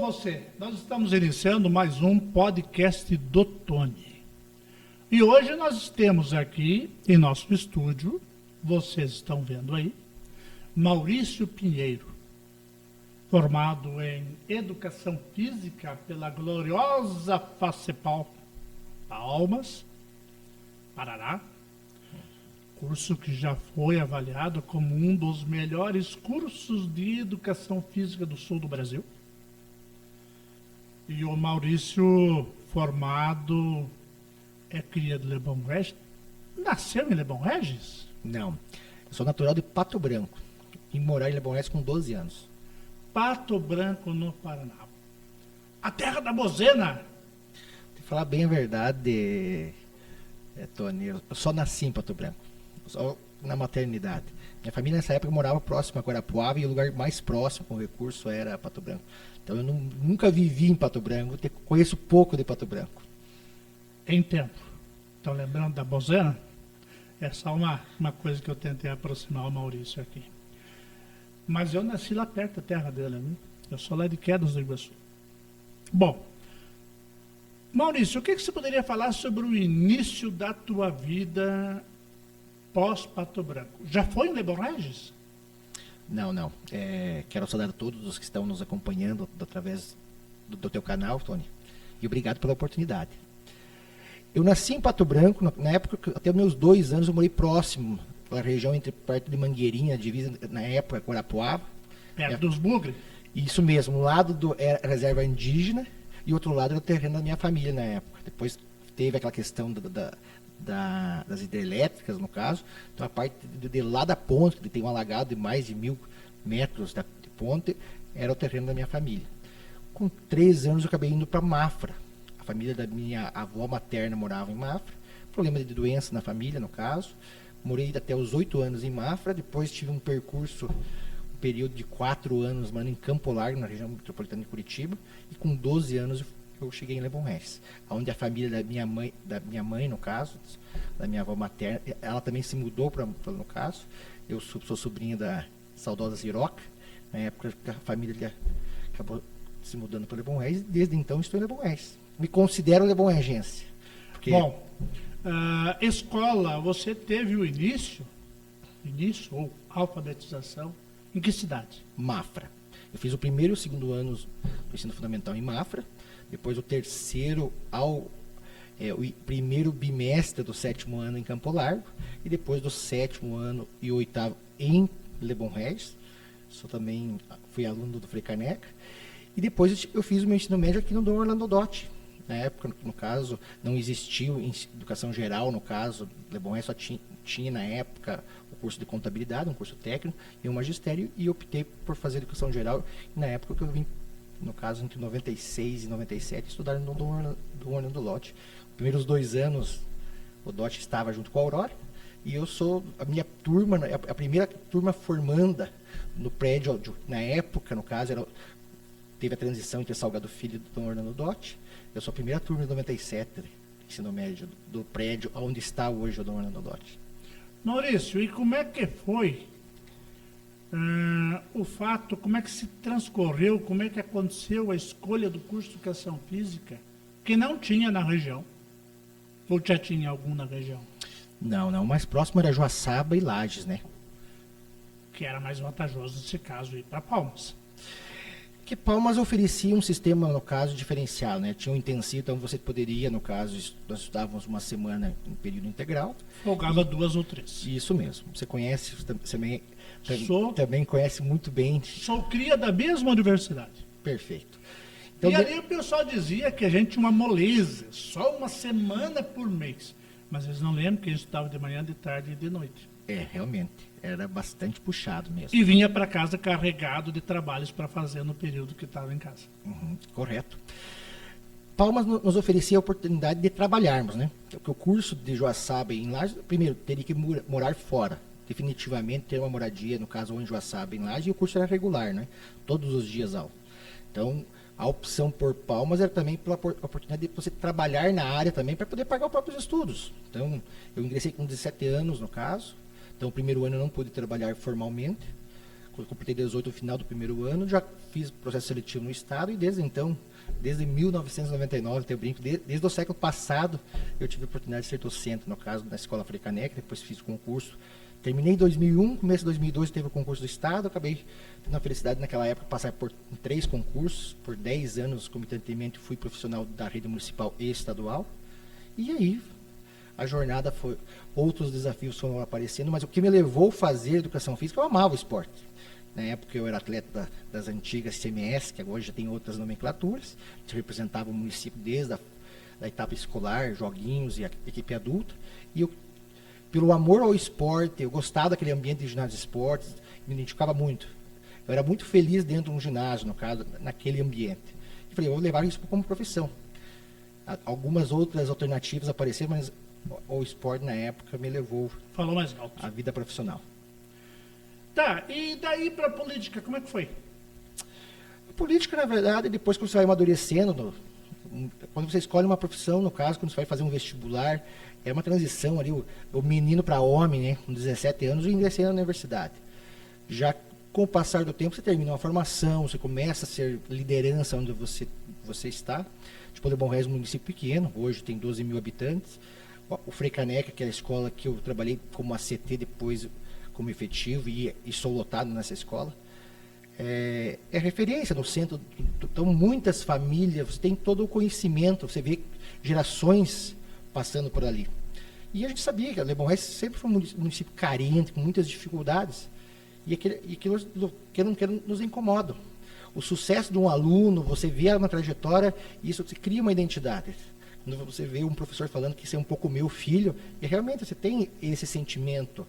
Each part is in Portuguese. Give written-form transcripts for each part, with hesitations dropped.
você, nós estamos iniciando mais um podcast do Tony. E hoje nós temos aqui em nosso estúdio, vocês estão vendo aí, Maurício Pinheiro, formado em Educação Física pela gloriosa FACEPAL Palmas, Paraná, curso que já foi avaliado como um dos melhores cursos de Educação Física do sul do Brasil. E o Maurício, formado, é cria de Lebon Regis. Nasceu em Lebon Regis? Não, eu sou natural de Pato Branco e morar em Lebon Regis com 12 anos. Pato Branco, no Paraná. A terra da Bozena. Pra falar bem a verdade, Tony, eu só nasci em Pato Branco, só na maternidade. Minha família nessa época morava próximo a Guarapuava e o lugar mais próximo com recurso era Pato Branco. Então eu nunca vivi em Pato Branco, conheço pouco de Pato Branco. Entendo. Estão lembrando da Bozena? É só uma coisa que eu tentei aproximar o Maurício aqui. Mas eu nasci lá perto da terra dele, né? Eu sou lá de Quedas do Iguaçu. Bom, Maurício, o que você poderia falar sobre o início da tua vida pós-Pato Branco? Já foi em Lebon Regis? Não. Quero saudar a todos os que estão nos acompanhando através do teu canal, Tony. E obrigado pela oportunidade. Eu nasci em Pato Branco, na época, até os meus 2 anos, eu morei próximo, na região perto de Mangueirinha, divisa, na época, Guarapuava. Perto dos Bugre? Isso mesmo, um lado era reserva indígena e outro lado era o terreno da minha família na época. Depois teve aquela questão das hidrelétricas, no caso. Então a parte de lá da ponte, que tem um alagado de mais de 1.000 metros de ponte, era o terreno da minha família. Com 3 anos eu acabei indo para Mafra. A família da minha avó materna morava em Mafra. Problema de doença na família, no caso. Morei até os 8 anos em Mafra. Depois tive um período de 4 anos morando em Campo Largo, na região metropolitana de Curitiba. E com 12 anos eu cheguei em Lebon Regis, onde a família da minha mãe, no caso, da minha avó materna, ela também se mudou no caso. Eu sou sobrinho da saudosa Ziroca. Na época a família acabou se mudando para Lebon Regis. Desde então estou em Lebon Regis. Me considero lebonregense. Bom, escola, você teve o início ou alfabetização, em que cidade? Mafra. Eu fiz o primeiro e o segundo ano do ensino fundamental em Mafra, depois o terceiro o primeiro bimestre do 7º ano em Campo Largo, e depois do 7º ano e o 8º em Lebon Regis. Fui aluno do Frei Caneca, e depois eu fiz o meu ensino médio aqui no Dom Orlando Dotti. Na época, no caso, não existiu educação geral, no caso, Lebon Regis só tinha na época o curso de contabilidade, um curso técnico e um magistério, e optei por fazer educação geral. E na época que eu vim, no caso, entre 96 e 97, estudar no Dom Orlando Dotti. Os primeiros 2 anos, o Dotti estava junto com a Aurora, e a minha turma, a primeira turma formanda no prédio, na época, no caso, teve a transição entre Salgado Filho e Dom Orlando Dotti. Eu sou a primeira turma de 97, ensino médio, do prédio onde está hoje o Dom Orlando Dotti. Maurício, e como é que foi o fato, como é que se transcorreu, como é que aconteceu a escolha do curso de Educação Física, que não tinha na região? Ou já tinha algum na região? Não, o mais próximo era Joaçaba e Lages, né? Que era mais vantajoso nesse caso ir para Palmas. Que Palmas oferecia um sistema, no caso, diferencial, né? Tinha um intensivo, então você poderia, no caso, nós estudávamos uma semana em período integral. Folgava 2 ou 3. Isso mesmo. Você também conhece muito bem. Sou cria da mesma universidade. Perfeito. Então, e ali o pessoal dizia que a gente tinha uma moleza, só uma semana por mês. Mas eles não lembram que a gente estudava de manhã, de tarde e de noite. Realmente. Era bastante puxado mesmo. E vinha para casa carregado de trabalhos para fazer no período que estava em casa. Correto. Palmas nos oferecia a oportunidade de trabalharmos, né? Porque o curso de Joaçaba em Lages, primeiro, teria que morar fora. Definitivamente ter uma moradia, no caso, ou em Joaçaba, em Lages, e o curso era regular, né? Todos os dias aula. Então, a opção por Palmas era também pela oportunidade de você trabalhar na área também para poder pagar os próprios estudos. Então, eu ingressei com 17 anos, no caso. Então, o primeiro ano eu não pude trabalhar formalmente. Quando eu completei 18 no final do primeiro ano, já fiz processo seletivo no Estado e desde então, desde 1999, eu brinco, desde o século passado, eu tive a oportunidade de ser docente, no caso, na Escola Frei Caneca, depois fiz o concurso. Terminei em 2001, começo de 2002 teve o concurso do Estado, acabei tendo a felicidade naquela época de passar por 3 concursos, por 10 anos, comitantemente fui profissional da rede municipal e estadual. E aí, a jornada foi, outros desafios foram aparecendo, mas o que me levou a fazer educação física, eu amava o esporte. Na época eu era atleta das antigas CMS, que hoje já tem outras nomenclaturas, a gente representava o município desde da etapa escolar, joguinhos e a equipe adulta, e eu, pelo amor ao esporte, eu gostava daquele ambiente de ginásio de esportes, me identificava muito. Eu era muito feliz dentro de um ginásio, no caso, naquele ambiente. E falei, eu vou levar isso como profissão. Algumas outras alternativas apareceram, mas o esporte na época me levou Falou mais alto. à vida profissional. Tá, e daí pra política, como é que foi? A política, na verdade, depois que você vai amadurecendo, quando você escolhe uma profissão, no caso, quando você vai fazer um vestibular, é uma transição ali, o menino para homem, né, com 17 anos, e ingressei na universidade. Já com o passar do tempo, você termina uma formação, você começa a ser liderança onde você está. Tipo, de Bom Rés, um município pequeno, hoje tem 12 mil habitantes. O Frei Caneca, que é a escola que eu trabalhei como ACT, depois como efetivo, e sou lotado nessa escola, é referência no centro. Então, muitas famílias, você tem todo o conhecimento, você vê gerações passando por ali. E a gente sabia que Lebon Rés sempre foi um município carente, com muitas dificuldades, e aquilo que nos incomoda. O sucesso de um aluno, você vê uma trajetória, e isso você cria uma identidade. Quando você vê um professor falando que isso é um pouco meu filho, e realmente você tem esse sentimento.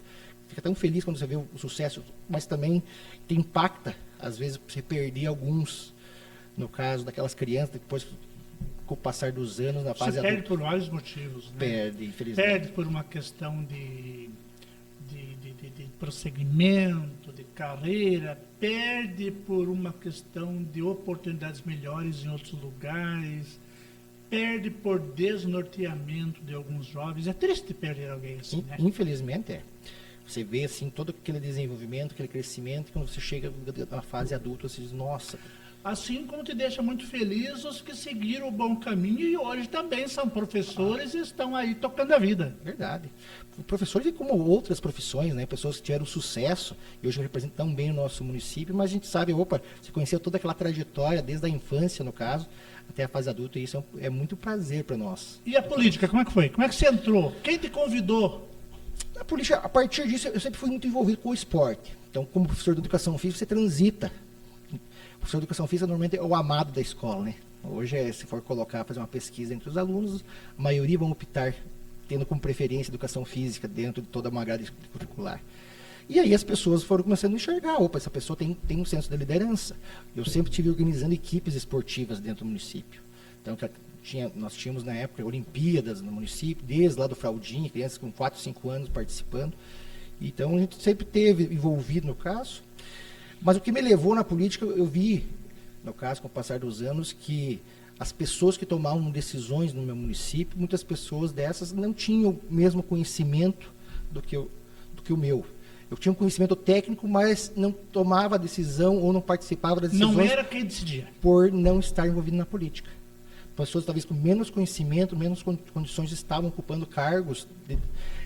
Fica tão feliz quando você vê o sucesso, mas também te impacta, às vezes, você perder alguns, no caso daquelas crianças, depois com o passar dos anos, na fase Você perde adulta. por vários motivos, né? Perde, infelizmente. Perde por uma questão de prosseguimento, de carreira, perde por uma questão de oportunidades melhores em outros lugares, perde por desnorteamento de alguns jovens. É triste perder alguém assim, né? Infelizmente é. Você vê assim todo aquele desenvolvimento, aquele crescimento, e quando você chega na fase adulta, você diz, nossa. Assim como te deixa muito feliz os que seguiram o bom caminho e hoje também são professores e estão aí tocando a vida. Verdade. Professores e como outras profissões, né? Pessoas que tiveram sucesso e hoje representam tão bem o nosso município, mas a gente sabe, você conheceu toda aquela trajetória, desde a infância, no caso, até a fase adulta, e isso é muito prazer para nós. E a política, como é que foi? Como é que você entrou? Quem te convidou? A política, a partir disso, eu sempre fui muito envolvido com o esporte. Então, como professor de educação física, você transita. O professor de educação física normalmente é o amado da escola, né? Hoje, se for fazer uma pesquisa entre os alunos, a maioria vão optar tendo como preferência educação física dentro de toda uma grade curricular. E aí as pessoas foram começando a enxergar, essa pessoa tem um senso de liderança. Eu sempre estive organizando equipes esportivas dentro do município. Então, nós tínhamos na época Olimpíadas no município, desde lá do Fraldinha, crianças com 4, 5 anos participando. Então a gente sempre esteve envolvido no caso. Mas o que me levou na política, eu vi, no caso, com o passar dos anos, que as pessoas que tomavam decisões no meu município, muitas pessoas dessas não tinham o mesmo conhecimento do que o meu. Eu tinha um conhecimento técnico, mas não tomava decisão ou não participava das decisões. Não era quem decidia. Por não estar envolvido na política. Pessoas talvez com menos conhecimento, menos condições, estavam ocupando cargos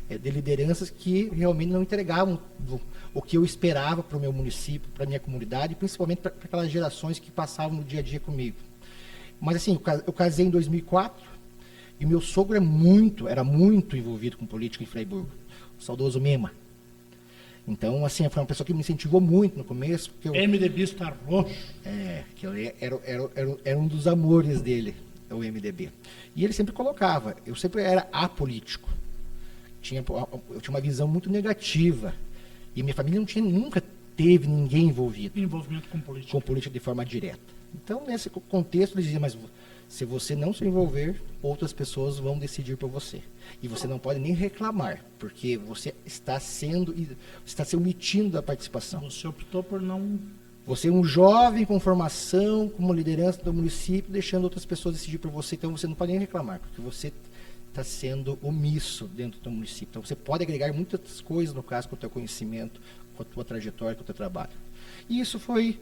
de lideranças que realmente não entregavam o que eu esperava para o meu município, para a minha comunidade, principalmente para aquelas gerações que passavam no dia a dia comigo. Mas assim, eu casei em 2004 e meu sogro era muito envolvido com política em Freiburgo, o saudoso Mema. Então, assim, foi uma pessoa que me incentivou muito no começo. MDBista roxo. Que era um dos amores dele, o MDB. E ele sempre colocava, eu sempre era apolítico. Eu tinha uma visão muito negativa. E minha família nunca teve ninguém envolvido. Envolvimento com política. Com política de forma direta. Então, nesse contexto, ele dizia, mas se você não se envolver, outras pessoas vão decidir por você. E você não pode nem reclamar, porque você está se omitindo da participação. Você optou por não... Você é um jovem com formação, como liderança do município, deixando outras pessoas decidir por você, então você não pode nem reclamar, porque você está sendo omisso dentro do município. Então você pode agregar muitas coisas, no caso, com o teu conhecimento, com a tua trajetória, com o teu trabalho. E isso foi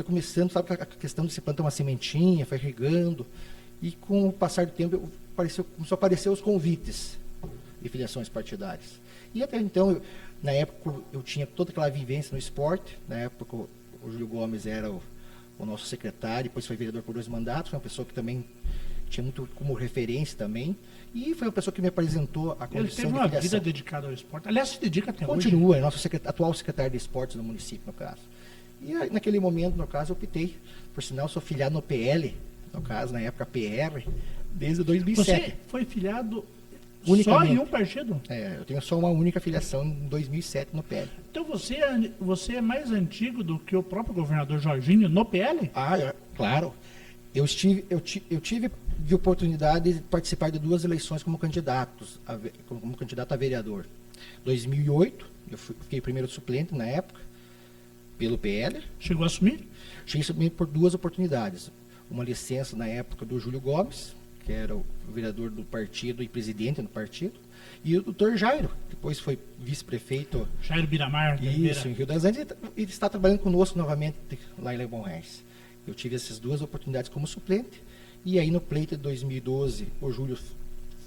começando, sabe, a questão de se plantar uma sementinha, foi regando, e com o passar do tempo começou a aparecer os convites de filiações partidárias. E até então, na época, eu tinha toda aquela vivência no esporte. Na época, o Júlio Gomes era o nosso secretário, depois foi vereador por 2 mandatos, foi uma pessoa que também tinha muito como referência também, e foi uma pessoa que me apresentou a condição de filiação. Ele teve uma vida dedicada ao esporte. Aliás, se dedica até hoje. Continua, é nosso atual secretário de esportes do município, no caso. E aí, naquele momento, no caso, eu optei, por sinal, sou filiado no PL, no caso, na época PR, desde 2007. Você foi filiado Unicamente. só em um partido? Eu tenho só uma única filiação em 2007 no PL. Então você é mais antigo do que o próprio governador Jorginho no PL? Claro. Eu tive a oportunidade de participar de 2 eleições como candidato a vereador. 2008, eu fiquei primeiro suplente na época, pelo PL. Chegou a assumir? Cheguei a assumir por 2 oportunidades. Uma licença na época do Júlio Gomes, que era o vereador do partido e presidente do partido, e o doutor Jairo, depois foi vice-prefeito. Jairo Biramar. Isso, em Rio das Andes, e está trabalhando conosco novamente lá em Lebon Reis. Eu tive essas 2 oportunidades como suplente, e aí no pleito de 2012, o Júlio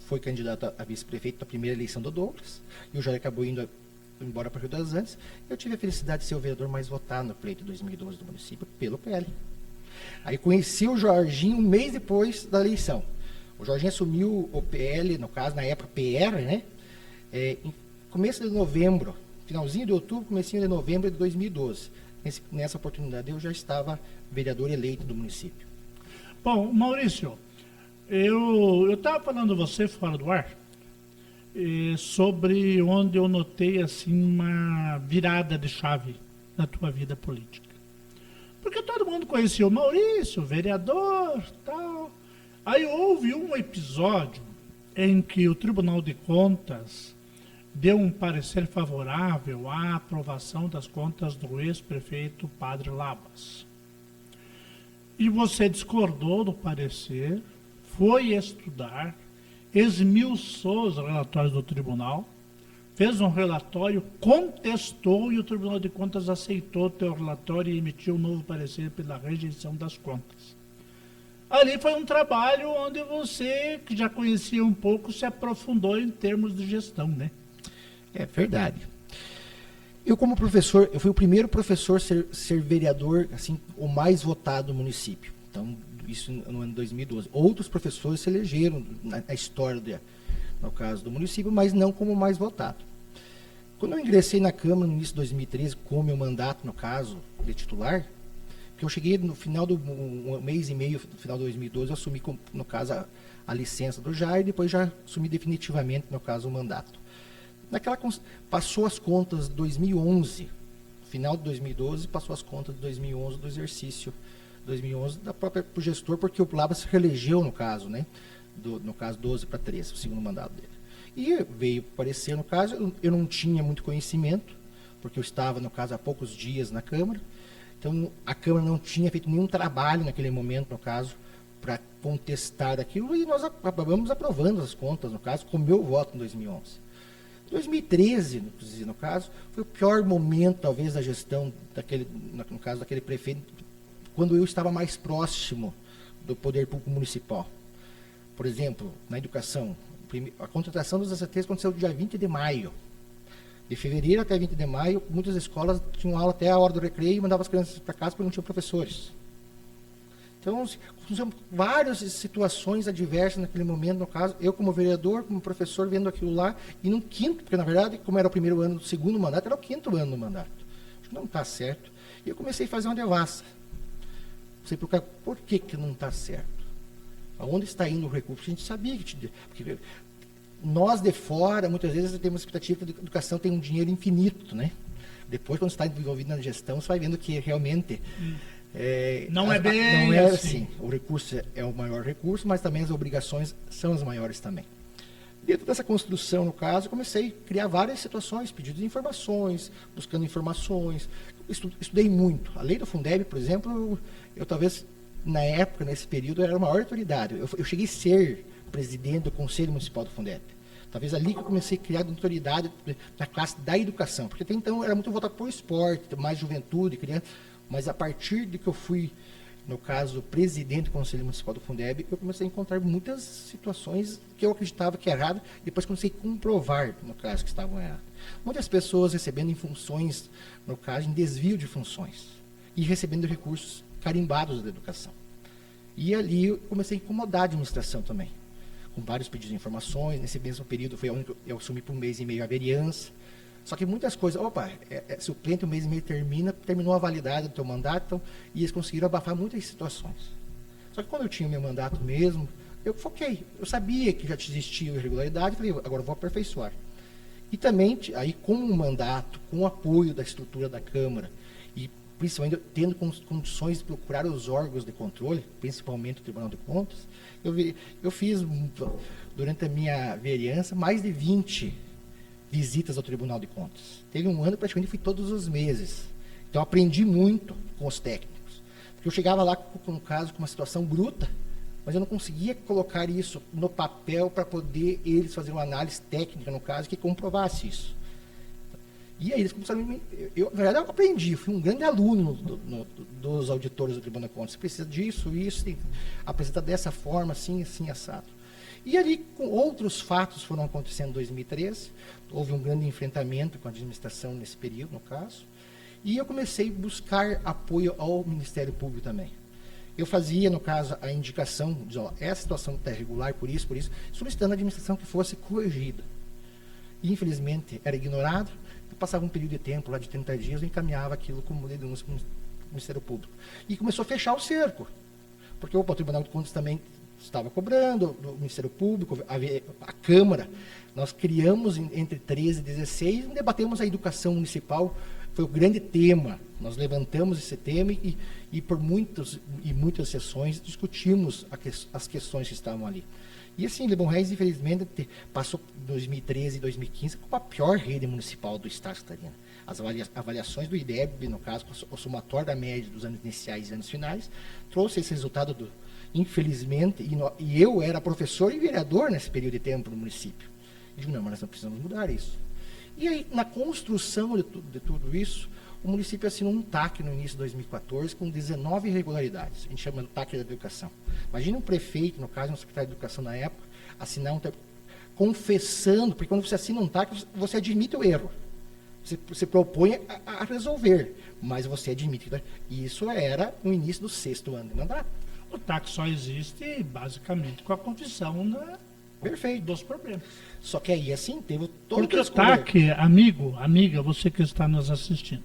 foi candidato a vice-prefeito na primeira eleição do Douglas, e o Jairo acabou indo embora para Rio das Andes. Eu tive a felicidade de ser o vereador mais votado no pleito de 2012 do município, pelo PL. Aí conheci o Jorginho um mês depois da eleição. O Jorginho assumiu o PL, no caso, na época PR, né? Em começo de novembro, finalzinho de outubro, comecinho de novembro de 2012. Nessa oportunidade eu já estava vereador eleito do município. Bom, Maurício, eu estava falando você fora do ar sobre onde eu notei assim uma virada de chave na tua vida política. Porque todo mundo conhecia o Maurício, vereador, tal. Aí houve um episódio em que o Tribunal de Contas deu um parecer favorável à aprovação das contas do ex-prefeito Padre Labas. E você discordou do parecer, foi estudar, esmiuçou os relatórios do tribunal, fez um relatório, contestou e o Tribunal de Contas aceitou o teu relatório e emitiu um novo parecer pela rejeição das contas. Ali foi um trabalho onde você, que já conhecia um pouco, se aprofundou em termos de gestão, né? É verdade. Eu, como professor, eu fui o primeiro professor a ser vereador, assim, o mais votado do município. Então, isso no ano de 2012. Outros professores se elegeram na história, no caso do município, mas não como o mais votado. Quando eu ingressei na Câmara no início de 2013, com o meu mandato, no caso, de titular, que eu cheguei no final do um mês e meio, no final de 2012, eu assumi, no caso, a licença do Jair, e depois já assumi definitivamente, no caso, o mandato. Passou as contas de 2011, final de 2012, passou as contas de 2011 do exercício 2011 pro gestor, porque o Labas se reelegeu no caso, né? No caso 12 para 13, o segundo mandato dele. E veio parecer, no caso, eu não tinha muito conhecimento, porque eu estava, no caso, há poucos dias na Câmara. Então, a Câmara não tinha feito nenhum trabalho naquele momento, no caso, para contestar aquilo, e nós acabamos aprovando as contas, no caso, com o meu voto em 2011. 2013, no caso, foi o pior momento, talvez, da gestão no caso, daquele prefeito, quando eu estava mais próximo do poder público municipal. Por exemplo, na educação, a contratação dos ACTs aconteceu dia 20 de maio. De fevereiro até 20 de maio, muitas escolas tinham aula até a hora do recreio e mandavam as crianças para casa porque não tinham professores. Então, várias situações adversas naquele momento, no caso, eu como vereador, como professor, vendo aquilo lá, e no quinto, porque na verdade, como era o primeiro ano do segundo mandato, era o quinto ano do mandato. Acho que não está certo. E eu comecei a fazer uma devassa. Comecei a procurar por que não está certo. Aonde está indo o recurso? A gente sabia que... Porque nós de fora, muitas vezes, temos a expectativa que a educação tem um dinheiro infinito, né? Depois, quando você está envolvido na gestão, você vai vendo que realmente... não é bem não é assim. O recurso é o maior recurso, mas também as obrigações são as maiores também. Dentro dessa construção, no caso, comecei a criar várias situações, pedidos de informações, buscando informações. Estudei muito. A lei do Fundeb, por exemplo, eu talvez, na época, nesse período, era a maior autoridade. Eu cheguei a ser presidente do Conselho Municipal do Fundeb. Talvez ali que eu comecei a criar notoriedade na classe da educação, porque até então era muito voltado para o esporte, mais juventude, criança, mas a partir de que eu fui, no caso, presidente do Conselho Municipal do Fundeb, eu comecei a encontrar muitas situações que eu acreditava que era errado, depois comecei a comprovar, no caso, que estavam erradas. Muitas pessoas recebendo em funções, no caso, em desvio de funções, e recebendo recursos carimbados da educação. E ali eu comecei a incomodar a administração também, com vários pedidos de informações. Nesse mesmo período foi onde eu assumi por um mês e meio a vereança. Só que muitas coisas, suplente, um mês e meio terminou a validade do teu mandato, então, e eles conseguiram abafar muitas situações. Só que quando eu tinha o meu mandato mesmo, eu foquei. Eu sabia que já existia irregularidade, falei, agora eu vou aperfeiçoar. E também, aí com o mandato, com o apoio da estrutura da Câmara, e principalmente tendo condições de procurar os órgãos de controle, principalmente o Tribunal de Contas, eu fiz, durante a minha vereança, mais de 20 visitas ao Tribunal de Contas. Teve um ano, praticamente, fui todos os meses. Então, aprendi muito com os técnicos. Porque eu chegava lá, no caso, com uma situação bruta, mas eu não conseguia colocar isso no papel para poder eles fazerem uma análise técnica, no caso, que comprovasse isso. E aí eles começaram a na verdade, eu aprendi, fui um grande aluno dos auditores do Tribunal de Contas. Você precisa disso, isso, apresentar dessa forma, assim, assim, assado. E ali, com outros fatos foram acontecendo em 2013, houve um grande enfrentamento com a administração nesse período, no caso, e eu comecei a buscar apoio ao Ministério Público também. Eu fazia, no caso, a indicação, de, essa situação está irregular, por isso, solicitando à administração que fosse corrigida. E, infelizmente, era ignorado. Passava um período de tempo, lá de 30 dias, eu encaminhava aquilo como denúncia para o Ministério Público. E começou a fechar o cerco, porque o Tribunal de Contas também estava cobrando, o Ministério Público, a Câmara. Nós criamos, entre 13 e 16, debatemos a educação municipal, foi o grande tema. Nós levantamos esse tema e por muitas sessões discutimos as questões que estavam ali. E assim, Lebon Reis, infelizmente, passou 2013 e 2015 com a pior rede municipal do estado catarino. As avaliações do IDEB, no caso, o somatório da média dos anos iniciais e anos finais, trouxe esse resultado, infelizmente, e eu era professor e vereador nesse período de tempo no município. Eu digo, não, mas nós não precisamos mudar isso. E aí, na construção de tudo isso, o município assinou um TAC no início de 2014 com 19 irregularidades. A gente chama de TAC da educação. Imagina um prefeito, no caso, um secretário de educação na época, assinar um TAC confessando, porque quando você assina um TAC, você admite o erro. Você propõe a resolver, mas você admite. E isso era no início do 6º ano de mandato. O TAC só existe, basicamente, com a confissão dos problemas. Só que aí, assim, teve todo porque o TAC, amiga, você que está nos assistindo,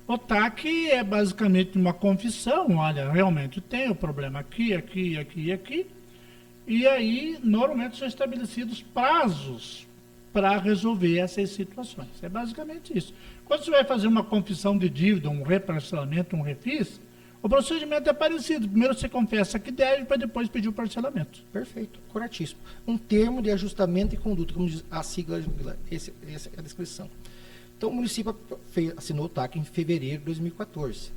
o TAC é basicamente uma confissão, olha, realmente tem o problema aqui, aqui, aqui e aqui, e aí, normalmente, são estabelecidos prazos para resolver essas situações. É basicamente isso. Quando você vai fazer uma confissão de dívida, um reparcelamento, um refis, o procedimento é parecido. Primeiro você confessa que deve, para depois pedir o parcelamento. Perfeito, corretíssimo. Um termo de ajustamento e conduta, como diz a sigla, essa é a descrição. Então, o município assinou o TAC em fevereiro de 2014,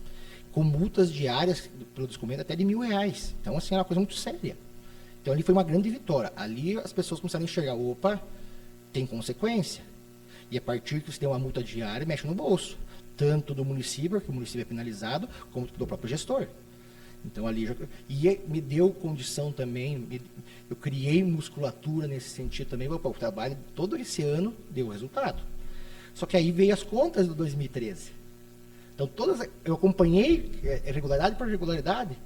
com multas diárias pelo descumprimento até de R$1.000. Então, assim, era uma coisa muito séria. Então, ali foi uma grande vitória. Ali, as pessoas começaram a enxergar, opa, tem consequência. E a partir que você tem uma multa diária, mexe no bolso. Tanto do município, que o município é penalizado, como do próprio gestor. Então, ali me deu condição também, eu criei musculatura nesse sentido também, o trabalho todo esse ano deu resultado. Só que aí veio as contas do 2013. Então, eu acompanhei regularidade por regularidade.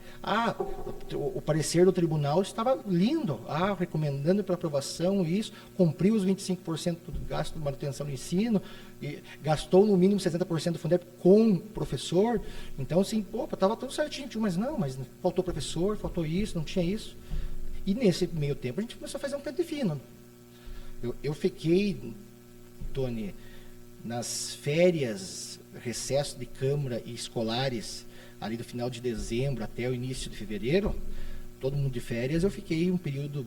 O parecer do tribunal estava lindo, recomendando para aprovação isso, cumpriu os 25% do gasto de manutenção do ensino, e gastou no mínimo 60% do Fundeb com o professor. Então, assim, estava tudo certinho, mas faltou professor, faltou isso, não tinha isso. E nesse meio tempo a gente começou a fazer um pente fino. Eu fiquei, Tony, nas férias, recesso de Câmara e escolares, ali do final de dezembro até o início de fevereiro, todo mundo de férias, eu fiquei um período,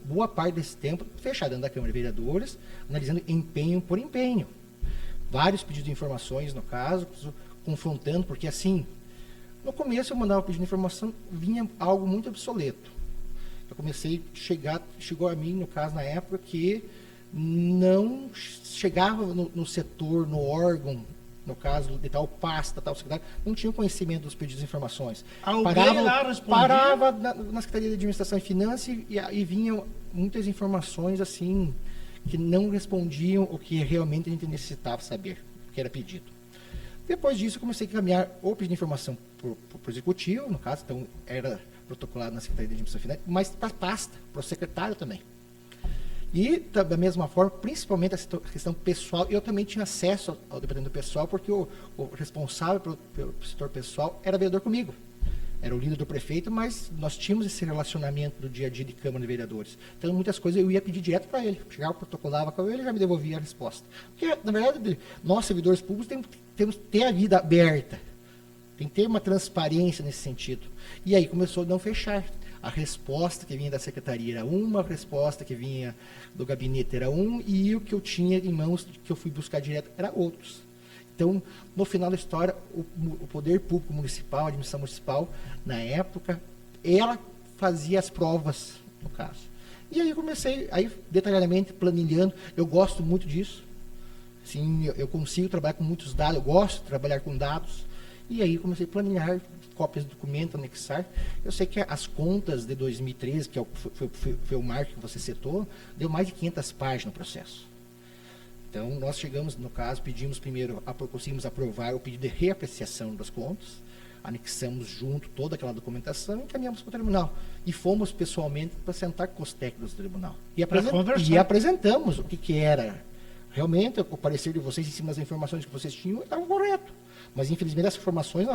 boa parte desse tempo, fechado dentro da Câmara de Vereadores, analisando empenho por empenho. Vários pedidos de informações, no caso, confrontando, porque assim, no começo eu mandava pedido de informação, vinha algo muito obsoleto. Eu comecei chegou a mim, no caso, na época, que não chegava no setor, no órgão, no caso de tal pasta, tal secretário, não tinha conhecimento dos pedidos de informações. Alguém lá respondia? Parava na Secretaria de Administração e Finanças e vinham muitas informações assim que não respondiam o que realmente a gente necessitava saber, o que era pedido. Depois disso, eu comecei a caminhar ou pedindo informação para o executivo, no caso, então era protocolado na Secretaria de Administração e Finanças, mas para a pasta, para o secretário também. E, da mesma forma, principalmente a questão pessoal, eu também tinha acesso ao departamento pessoal, porque o responsável pelo setor pessoal era vereador comigo. Era o líder do prefeito, mas nós tínhamos esse relacionamento do dia a dia de Câmara de Vereadores. Então, muitas coisas eu ia pedir direto para ele. Chegava, protocolava com ele e já me devolvia a resposta. Porque, na verdade, nós, servidores públicos, temos que ter a vida aberta. Tem que ter uma transparência nesse sentido. E aí começou a não fechar. A resposta que vinha da secretaria era uma, a resposta que vinha do gabinete era um, e o que eu tinha em mãos, que eu fui buscar direto, era outros. Então, no final da história, o poder público municipal, a administração municipal, na época, ela fazia as provas, no caso. E aí eu comecei, aí detalhadamente, planilhando, eu gosto muito disso. Sim, eu consigo trabalhar com muitos dados, eu gosto de trabalhar com dados. E aí comecei a planilhar cópias de documento, anexar. Eu sei que as contas de 2013, que foi o marco que você citou, deu mais de 500 páginas no processo. Então, nós chegamos, no caso, pedimos primeiro, conseguimos aprovar o pedido de reapreciação das contas, anexamos junto toda aquela documentação e encaminhamos para o tribunal. E fomos pessoalmente para sentar com os técnicos do tribunal. E apresentamos o que era. Realmente, o parecer de vocês em cima das informações que vocês tinham estava correto. Mas, infelizmente, essas informações...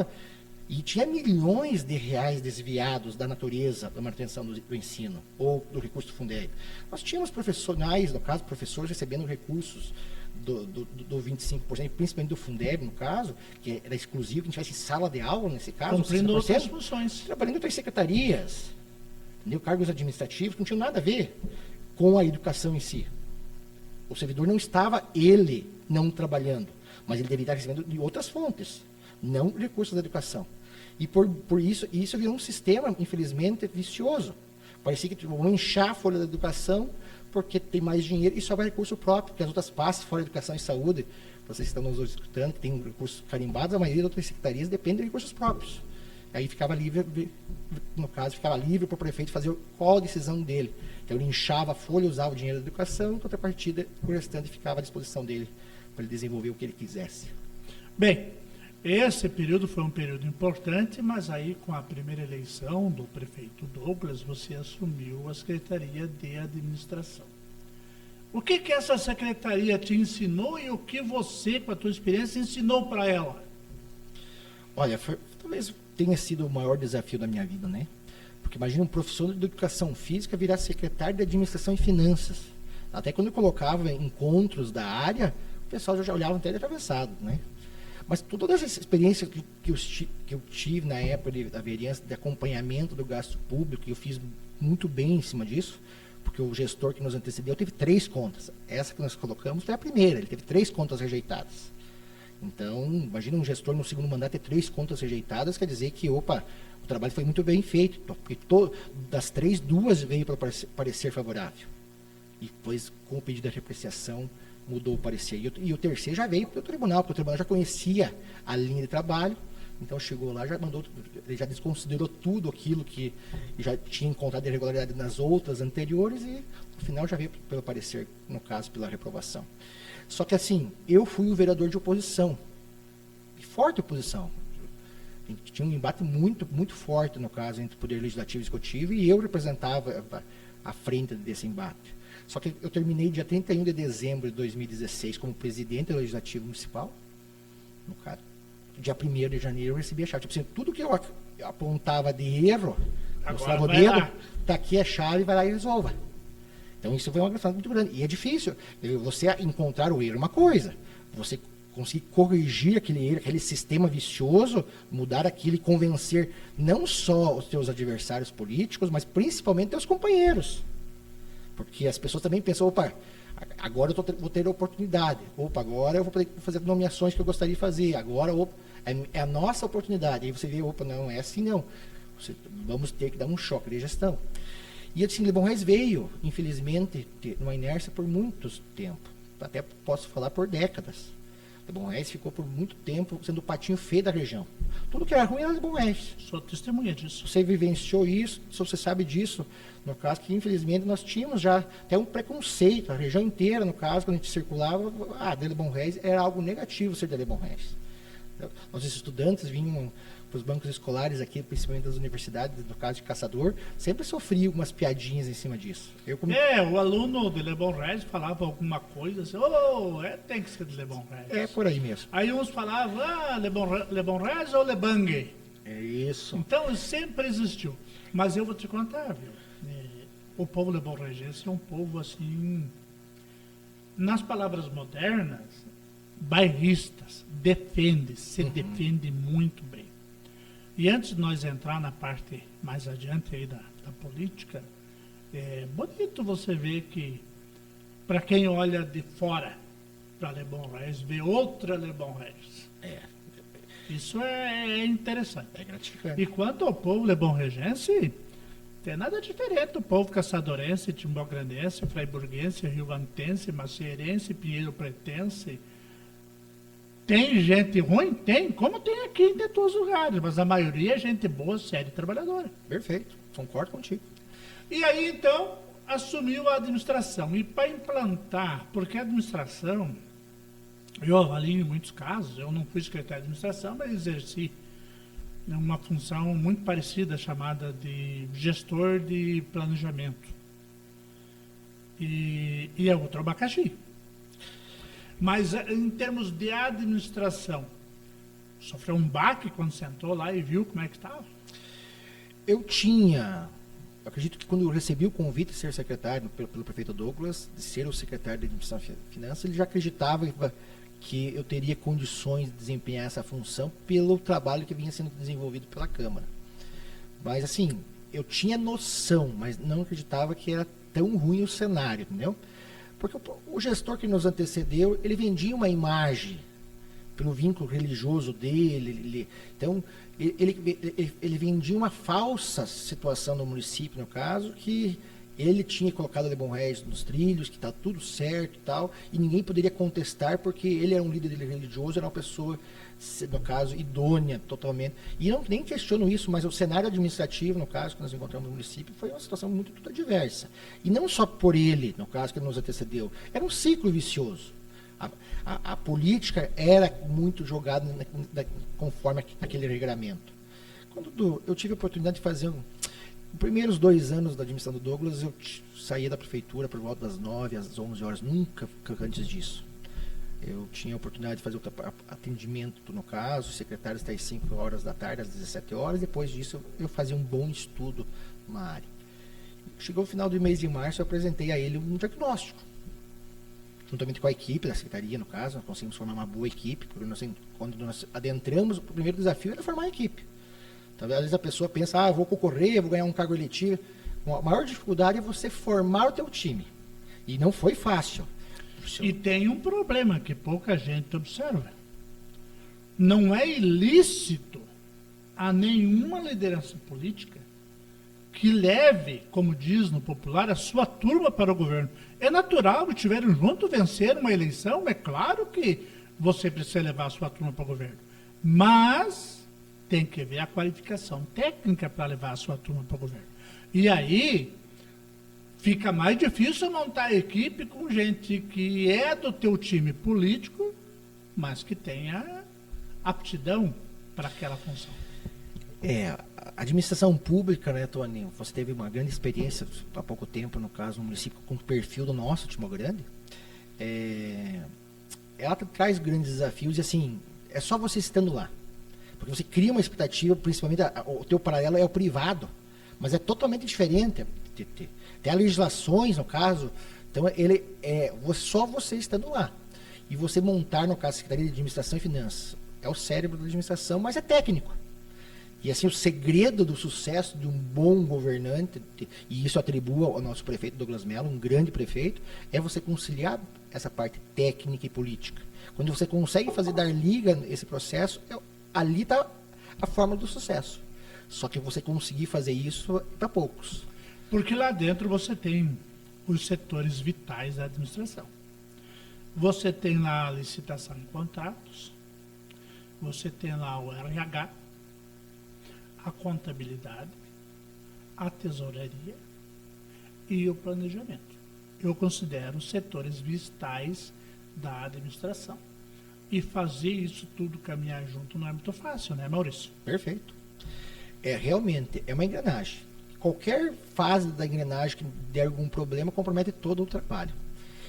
E tinha milhões de reais desviados da natureza da manutenção do ensino ou do recurso do Fundeb. Nós tínhamos profissionais, no caso, professores recebendo recursos do 25%, principalmente do Fundeb, no caso, que era exclusivo, que a gente tivesse sala de aula, nesse caso, cumprindo outras funções. Trabalhando em outras secretarias, entendeu? Cargos administrativos que não tinham nada a ver com a educação em si. O servidor não estava, ele, não trabalhando, mas ele deveria estar recebendo de outras fontes, não recursos da educação. E por isso virou um sistema, infelizmente, vicioso. Parecia que vão inchar a folha da educação porque tem mais dinheiro e sobra recurso próprio, porque as outras pastas, fora educação e saúde, vocês estão nos escutando, que tem recursos carimbados, a maioria das outras secretarias depende de recursos próprios. Aí ficava livre, no caso, ficava livre para o prefeito fazer qual a decisão dele. Então ele inchava a folha, usava o dinheiro da educação, em contrapartida, o restante ficava à disposição dele para ele desenvolver o que ele quisesse. Bem, esse período foi um período importante, mas aí com a primeira eleição do prefeito Douglas, você assumiu a Secretaria de Administração. O que essa secretaria te ensinou e o que você, com a tua experiência, ensinou para ela? Olha, talvez tenha sido o maior desafio da minha vida, né? Porque imagina um professor de educação física virar secretário de Administração e Finanças. Até quando eu colocava encontros da área, o pessoal já olhava até de atravessado, né? Mas toda essa experiência que eu tive na época da vereança, de acompanhamento do gasto público, eu fiz muito bem em cima disso, porque o gestor que nos antecedeu teve 3 contas. Essa que nós colocamos foi a primeira, ele teve 3 contas rejeitadas. Então, imagina um gestor no segundo mandato ter 3 contas rejeitadas, quer dizer que, o trabalho foi muito bem feito, porque das 3, 2 veio para parecer favorável. E depois, com o pedido de reapreciação, mudou o parecer. E o terceiro já veio para o tribunal, porque o tribunal já conhecia a linha de trabalho, então chegou lá, ele já desconsiderou tudo aquilo que já tinha encontrado irregularidade nas outras anteriores e, no final, já veio pelo parecer, no caso, pela reprovação. Só que, assim, eu fui o vereador de oposição, forte oposição. Tinha um embate muito, muito forte, no caso, entre o Poder Legislativo e Executivo, e eu representava a frente desse embate. Só que eu terminei dia 31 de dezembro de 2016 como presidente do Legislativo Municipal. No caso, dia 1º de janeiro eu recebi a chave. Tipo assim, tudo que eu apontava de erro, mostrava o dedo, está aqui a chave, vai lá e resolva. Então isso foi uma questão muito grande. E é difícil. Você encontrar o erro é uma coisa. Você conseguir corrigir aquele erro, aquele sistema vicioso, mudar aquilo e convencer não só os teus adversários políticos, mas principalmente teus companheiros. Porque as pessoas também pensam, agora eu vou ter a oportunidade. Agora eu vou poder fazer nomeações que eu gostaria de fazer. Agora, é a nossa oportunidade. Aí você vê, não é assim não. Vamos ter que dar um choque de gestão. E assim, Lebon Reis veio, infelizmente, numa inércia por muito tempo. Até posso falar por décadas. Lebon Reis ficou por muito tempo sendo o patinho feio da região. Tudo que era ruim era Lebon Reis. Sou testemunha disso. Você vivenciou isso, se você sabe disso, no caso que infelizmente nós tínhamos já até um preconceito, a região inteira, no caso, quando a gente circulava, de Lebon Reis era algo negativo ser de Lebon Reis. Nossos estudantes vinham para os bancos escolares aqui, principalmente das universidades, no caso de Caçador, sempre sofriam umas piadinhas em cima disso. O aluno de Lebon Reis falava alguma coisa assim, tem que ser de Lebon Reis. É por aí mesmo. Aí uns falavam, Lebon Reis ou Lebangue? É isso. Então, sempre existiu. Mas eu vou te contar, viu? O povo lebonreigense é um povo, assim, nas palavras modernas, bairristas, se defende muito bem. E antes de nós entrar na parte mais adiante aí da política, é bonito você ver que, para quem olha de fora para Lebon Reis, vê outra Lebon Reis. Isso é interessante. É gratificante. E quanto ao povo lebonreigense, tem nada diferente do povo caçadorense, timbograndense, fraiburguense, riovantense, maceirense, pinheiro pretense. Tem gente ruim? Tem, como tem aqui em todos os lugares, mas a maioria é gente boa, séria e trabalhadora. Perfeito, concordo contigo. E aí, então, assumiu a administração. E para implantar, porque a administração, eu avalio em muitos casos, eu não fui secretário de administração, mas exerci uma função muito parecida, chamada de gestor de planejamento. E é outro abacaxi. Mas em termos de administração, sofreu um baque quando sentou lá e viu como é que estava? Eu acredito que quando eu recebi o convite de ser secretário pelo prefeito Douglas, de ser o secretário de Administração e Finanças, ele já acreditava que eu teria condições de desempenhar essa função pelo trabalho que vinha sendo desenvolvido pela Câmara. Mas assim, eu tinha noção, mas não acreditava que era tão ruim o cenário, entendeu? Porque o gestor que nos antecedeu, ele vendia uma imagem pelo vínculo religioso dele. Então, ele vendia uma falsa situação no município, no caso, que ele tinha colocado Lebon Reis nos trilhos, que está tudo certo e tal, e ninguém poderia contestar porque ele era um líder religioso, era uma pessoa, no caso, idônea totalmente. E eu nem questiono isso, mas o cenário administrativo, no caso, que nós encontramos no município, foi uma situação muito adversa. E não só por ele, no caso, que ele nos antecedeu, era um ciclo vicioso. A política era muito jogada conforme aquele regramento. Quando eu tive a oportunidade de fazer os primeiros 2 anos da administração do Douglas, eu saía da prefeitura por volta das 9 às 11 horas, nunca antes disso. Eu tinha a oportunidade de fazer o atendimento, no caso, os secretários até às 5 horas da tarde, às 17 horas, depois disso eu fazia um bom estudo na área. Chegou o final do mês de março, eu apresentei a ele um diagnóstico. Juntamente com a equipe da secretaria, no caso, nós conseguimos formar uma boa equipe, porque quando nós adentramos, o primeiro desafio era formar a equipe. Então, às vezes a pessoa pensa, eu vou concorrer, vou ganhar um cargo eletivo. A maior dificuldade é você formar o teu time. E não foi fácil. E tem um problema que pouca gente observa. Não é ilícito a nenhuma liderança política que leve, como diz no popular, a sua turma para o governo. É natural que estiverem juntos, vencer uma eleição, é claro que você precisa levar a sua turma para o governo. Mas tem que ver a qualificação técnica para levar a sua turma para o governo. E aí fica mais difícil montar a equipe com gente que é do teu time político, mas que tenha aptidão para aquela função. A administração pública, né, Tony, você teve uma grande experiência há pouco tempo, no caso, no município com o perfil do nosso Timogrande. Ela traz grandes desafios e, assim, é só você estando lá. Porque você cria uma expectativa, principalmente o teu paralelo é o privado, mas é totalmente diferente. Tem legislações, no caso, então ele só você estando lá. E você montar, no caso, a Secretaria de Administração e Finanças, é o cérebro da administração, mas é técnico. E assim, o segredo do sucesso de um bom governante, e isso atribua ao nosso prefeito Douglas Mello, um grande prefeito, é você conciliar essa parte técnica e política. Quando você consegue dar liga nesse processo, ali está a fórmula do sucesso. Só que você conseguir fazer isso para poucos. Porque lá dentro você tem os setores vitais da administração. Você tem lá a licitação e contratos, você tem lá o RH, a contabilidade, a tesouraria e o planejamento. Eu considero setores vitais da administração. E fazer isso tudo caminhar junto não é muito fácil, né, Maurício? Perfeito. Realmente, é uma engrenagem. Qualquer fase da engrenagem que der algum problema compromete todo o trabalho.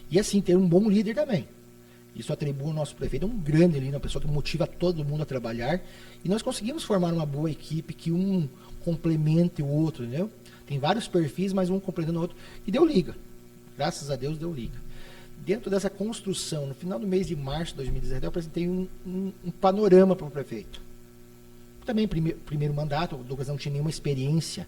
E assim, ter um bom líder também. Isso atribui ao nosso prefeito, um grande líder, uma pessoa que motiva todo mundo a trabalhar. E nós conseguimos formar uma boa equipe que um complemente o outro, entendeu? Tem vários perfis, mas um complementando o outro. E deu liga. Graças a Deus deu liga. Dentro dessa construção, no final do mês de março de 2017, eu apresentei um panorama para o prefeito. Também, primeiro mandato, o Douglas não tinha nenhuma experiência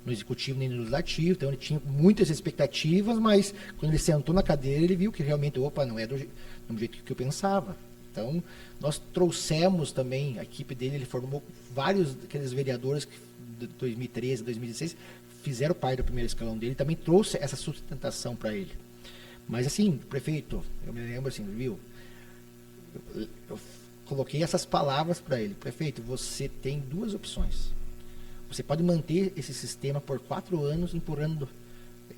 no executivo nem no legislativo, então ele tinha muitas expectativas, mas quando ele sentou na cadeira, ele viu que realmente, não é do jeito que eu pensava. Então, nós trouxemos também, a equipe dele, ele formou vários daqueles vereadores que de 2013, 2016, fizeram parte do primeiro escalão dele, também trouxe essa sustentação para ele. Mas assim, prefeito, eu me lembro assim, viu? Eu coloquei essas palavras para ele. Prefeito, você tem duas opções. Você pode manter esse sistema por 4 anos, empurrando,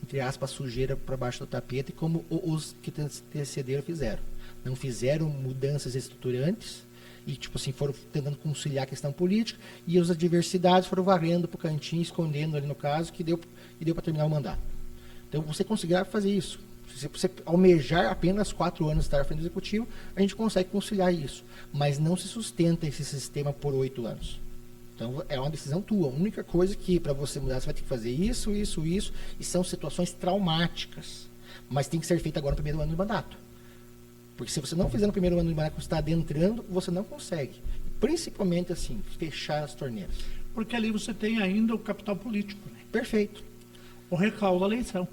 entre aspas, sujeira para baixo do tapete, como os que antecederam fizeram. Não fizeram mudanças estruturantes e, tipo assim, foram tentando conciliar a questão política e as adversidades foram varrendo para o cantinho, escondendo ali no caso, que deu para terminar o mandato. Então, você conseguirá fazer isso. Se você almejar apenas 4 anos de estar à frente do executivo, a gente consegue conciliar isso. Mas não se sustenta esse sistema por 8 anos. Então, é uma decisão tua. A única coisa que, para você mudar, você vai ter que fazer isso, e são situações traumáticas. Mas tem que ser feito agora no primeiro ano do mandato. Porque se você não fizer no primeiro ano do mandato, você está adentrando, você não consegue. Principalmente, assim, fechar as torneiras. Porque ali você tem ainda o capital político, né? Perfeito. O recalque da eleição.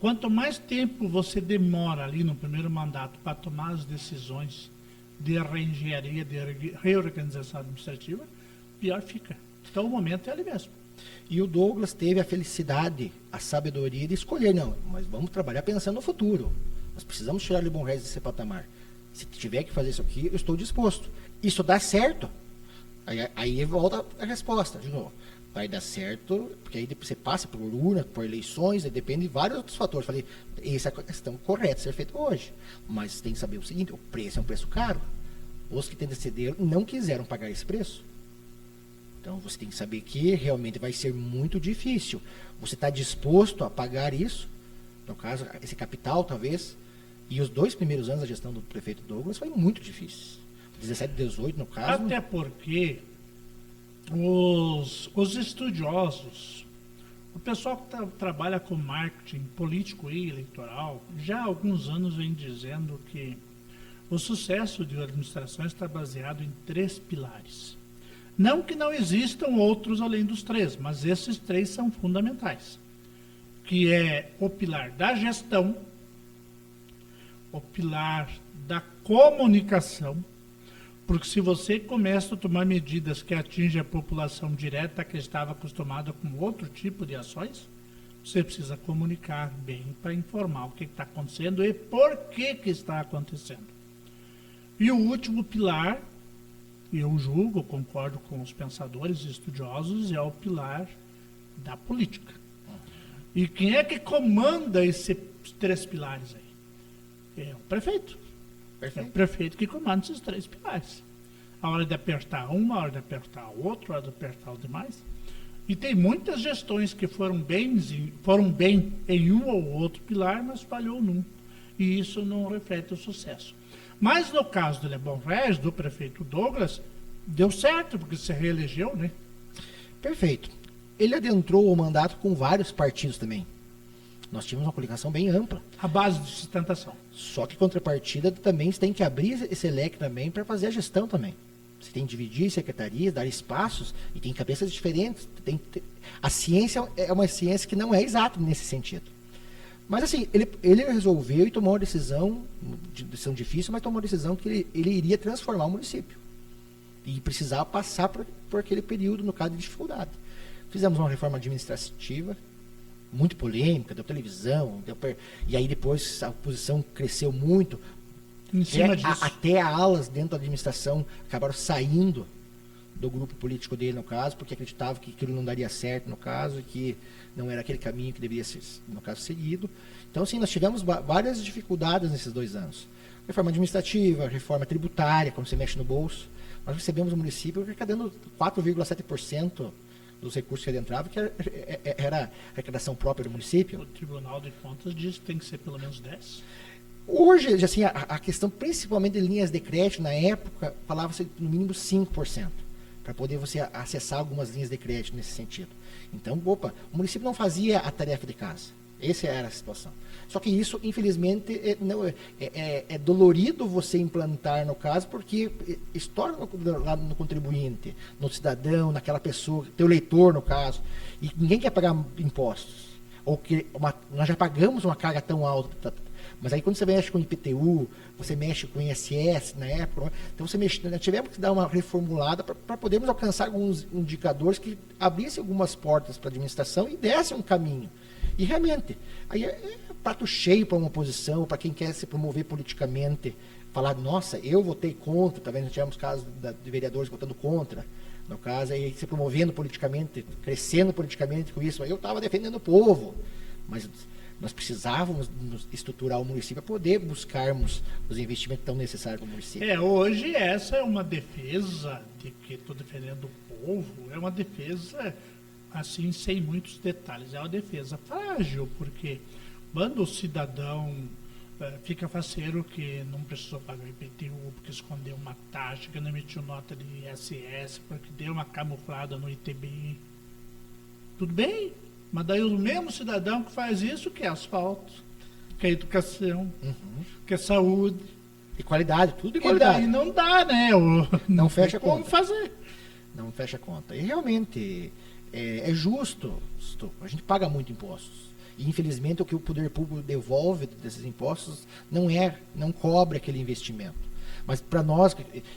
Quanto mais tempo você demora ali no primeiro mandato para tomar as decisões de reengenharia, de reorganização administrativa, pior fica. Então o momento é ali mesmo. E o Douglas teve a felicidade, a sabedoria de escolher, não, mas vamos trabalhar pensando no futuro. Nós precisamos tirar o Bom Reis desse patamar. Se tiver que fazer isso aqui, eu estou disposto. Isso dá certo? Aí volta a resposta, de novo. Vai dar certo, porque aí você passa por urna, por eleições, depende de vários outros fatores. Falei, essa é a questão correta de ser feita hoje. Mas tem que saber o seguinte, o preço é um preço caro. Os que antecederam não quiseram pagar esse preço. Então você tem que saber que realmente vai ser muito difícil. Você está disposto a pagar isso, no caso, esse capital talvez, e os 2 primeiros anos da gestão do prefeito Douglas foi muito difícil. 17 e 18 no caso. Até porque os estudiosos, o pessoal que trabalha com marketing político e eleitoral, já há alguns anos vem dizendo que o sucesso de uma administração está baseado em 3 pilares. Não que não existam outros além dos 3, mas esses 3 são fundamentais. Que é o pilar da gestão, o pilar da comunicação, porque se você começa a tomar medidas que atingem a população direta que estava acostumada com outro tipo de ações, você precisa comunicar bem para informar o que está acontecendo e por que está acontecendo. E o último pilar, eu julgo, concordo com os pensadores e estudiosos, é o pilar da política. E quem é que comanda esses 3 pilares aí? É o prefeito. Perfeito. É o prefeito que comanda esses 3 pilares. A hora de apertar um, a hora de apertar o outro, a hora de apertar os demais. E tem muitas gestões que foram bem em um ou outro pilar, mas falhou num. E isso não reflete o sucesso. Mas no caso do Lebon Regis, do prefeito Douglas, deu certo, porque se reelegeu, né? Perfeito. Ele adentrou o mandato com vários partidos também. Nós tínhamos uma coligação bem ampla. A base de sustentação. Só que contrapartida também você tem que abrir esse leque também para fazer a gestão também. Você tem que dividir secretarias, dar espaços, e tem cabeças diferentes. A ciência é uma ciência que não é exata nesse sentido. Mas assim, ele resolveu e tomou uma decisão difícil, mas tomou uma decisão que ele iria transformar o município. E precisava passar por aquele período, no caso de dificuldade. Fizemos uma reforma administrativa, muito polêmica, deu televisão, e aí depois a oposição cresceu muito, Em cima disso. até alas dentro da administração acabaram saindo do grupo político dele, no caso, porque acreditavam que aquilo não daria certo, no caso, e que não era aquele caminho que deveria ser, no caso, seguido. Então, sim, nós tivemos várias dificuldades nesses 2 anos. Reforma administrativa, reforma tributária, quando você mexe no bolso. Nós recebemos o município arrecadando 4,7% dos recursos que ele entrava, que era arrecadação própria do município. O Tribunal de Contas diz que tem que ser pelo menos 10%. Hoje, assim, a questão, principalmente de linhas de crédito, na época, falava-se no mínimo 5%, para poder você acessar algumas linhas de crédito nesse sentido. Então, o município não fazia a tarefa de casa. Essa era a situação. Só que isso, infelizmente, é dolorido você implantar no caso, porque estoura lá no contribuinte, no cidadão, naquela pessoa, teu leitor no caso, e ninguém quer pagar impostos. Ou que nós já pagamos uma carga tão alta, mas aí quando você mexe com IPTU, você mexe com ISS na época, então nós tivemos que dar uma reformulada para podermos alcançar alguns indicadores que abrissem algumas portas para a administração e dessem um caminho. E realmente, aí é prato cheio para uma oposição, para quem quer se promover politicamente, falar, nossa, eu votei contra, talvez nós tivemos casos de vereadores votando contra, no caso, aí se promovendo politicamente, crescendo politicamente com isso, eu estava defendendo o povo, mas nós precisávamos estruturar o município para poder buscarmos os investimentos tão necessários para o município. Hoje essa é uma defesa de que estou defendendo o povo, é uma defesa, assim, sem muitos detalhes, é uma defesa frágil, porque quando o cidadão fica faceiro que não precisou pagar o IPTU, porque escondeu uma taxa, que não emitiu nota de ISS, porque deu uma camuflada no ITBI, tudo bem? Mas daí o mesmo cidadão que faz isso quer asfalto, quer educação, quer saúde. E qualidade, tudo de E qualidade. daí não dá, né? Não fecha a como conta. fazer. Não fecha a conta. E realmente é justo, a gente paga muito impostos. E infelizmente o que o poder público devolve desses impostos não cobre aquele investimento. Mas para nós,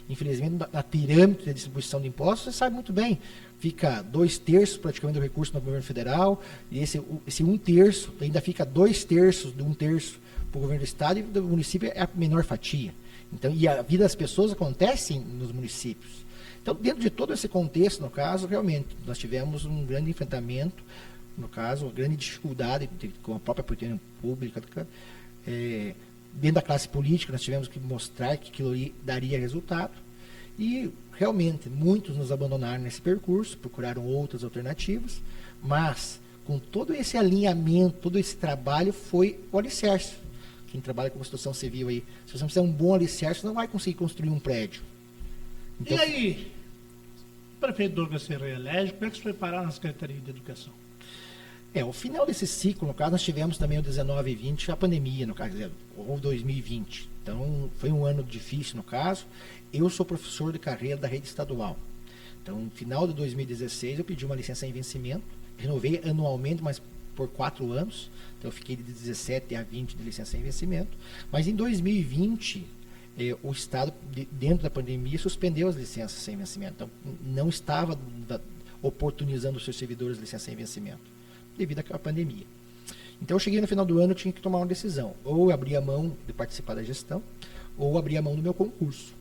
infelizmente, na pirâmide da distribuição de impostos, você sabe muito bem, fica 2/3 praticamente do recurso no governo federal, e esse 1/3 ainda fica 2/3 de 1/3 para o governo do estado, e do município é a menor fatia. Então, e a vida das pessoas acontece nos municípios. Então, dentro de todo esse contexto, no caso, realmente, nós tivemos um grande enfrentamento, no caso, uma grande dificuldade com a própria opinião pública, dentro da classe política, nós tivemos que mostrar que aquilo daria resultado, e realmente, muitos nos abandonaram nesse percurso, procuraram outras alternativas, mas, com todo esse alinhamento, todo esse trabalho, foi o alicerce. Quem trabalha com construção civil aí, se você não fizer um bom alicerce, você não vai conseguir construir um prédio. Então, E aí, o prefeito Douglas se reelege, como é que você foi parar na Secretaria de Educação? o final desse ciclo, no caso, nós tivemos também o 19 e 20, a pandemia, no caso, ou 2020. Então, foi um ano difícil, no caso. Eu sou professor de carreira da rede estadual. Então, no final de 2016, eu pedi uma licença em vencimento, renovei anualmente, mas por 4 anos. Então, eu fiquei de 17 a 20 de licença em vencimento. Mas em 2020, o Estado, dentro da pandemia, suspendeu as licenças sem vencimento. Então, não estava oportunizando os seus servidores licença em vencimento, devido à pandemia. Então, eu cheguei no final do ano, eu tinha que tomar uma decisão. Ou eu abria a mão de participar da gestão, ou abrir a mão do meu concurso.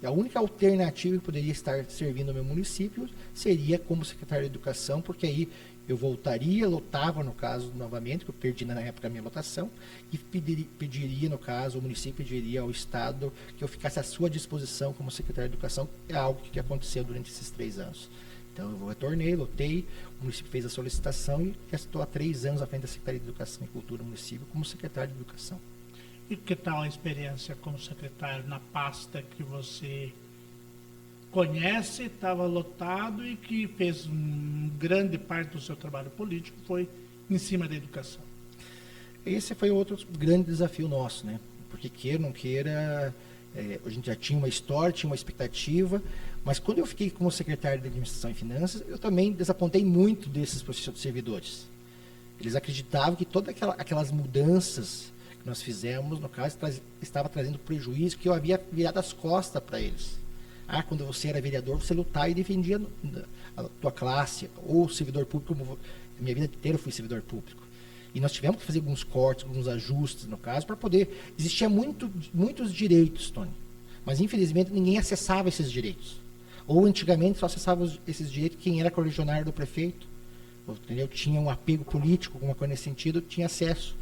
A única alternativa que poderia estar servindo ao meu município seria como secretário de Educação, porque aí eu voltaria, lotava, no caso, novamente, que eu perdi na época a minha lotação, e pediria, no caso, o município pediria ao Estado que eu ficasse à sua disposição como secretário de Educação, é algo que aconteceu durante esses 3 anos. Então, eu retornei, lotei, o município fez a solicitação e estou há 3 anos à frente da Secretaria de Educação e Cultura do município como secretário de Educação. E que tal a experiência como secretário na pasta que você conhece, estava lotado e que fez grande parte do seu trabalho político foi em cima da educação? Esse foi outro grande desafio nosso, né? Porque queira ou não queira, a gente já tinha uma história, tinha uma expectativa, mas quando eu fiquei como secretário de Administração e Finanças, eu também desapontei muito desses servidores. Eles acreditavam que todas aquelas mudanças que nós fizemos, no caso, estava trazendo prejuízo, que eu havia virado as costas para eles. Quando você era vereador, você lutava e defendia a tua classe, ou servidor público, como minha vida inteira eu fui servidor público. E nós tivemos que fazer alguns cortes, alguns ajustes, no caso, para poder... Existia muitos direitos, Tony, mas infelizmente ninguém acessava esses direitos. Ou antigamente só acessava esses direitos quem era correligionário do prefeito, entendeu? Tinha um apego político, alguma coisa nesse sentido, tinha acesso.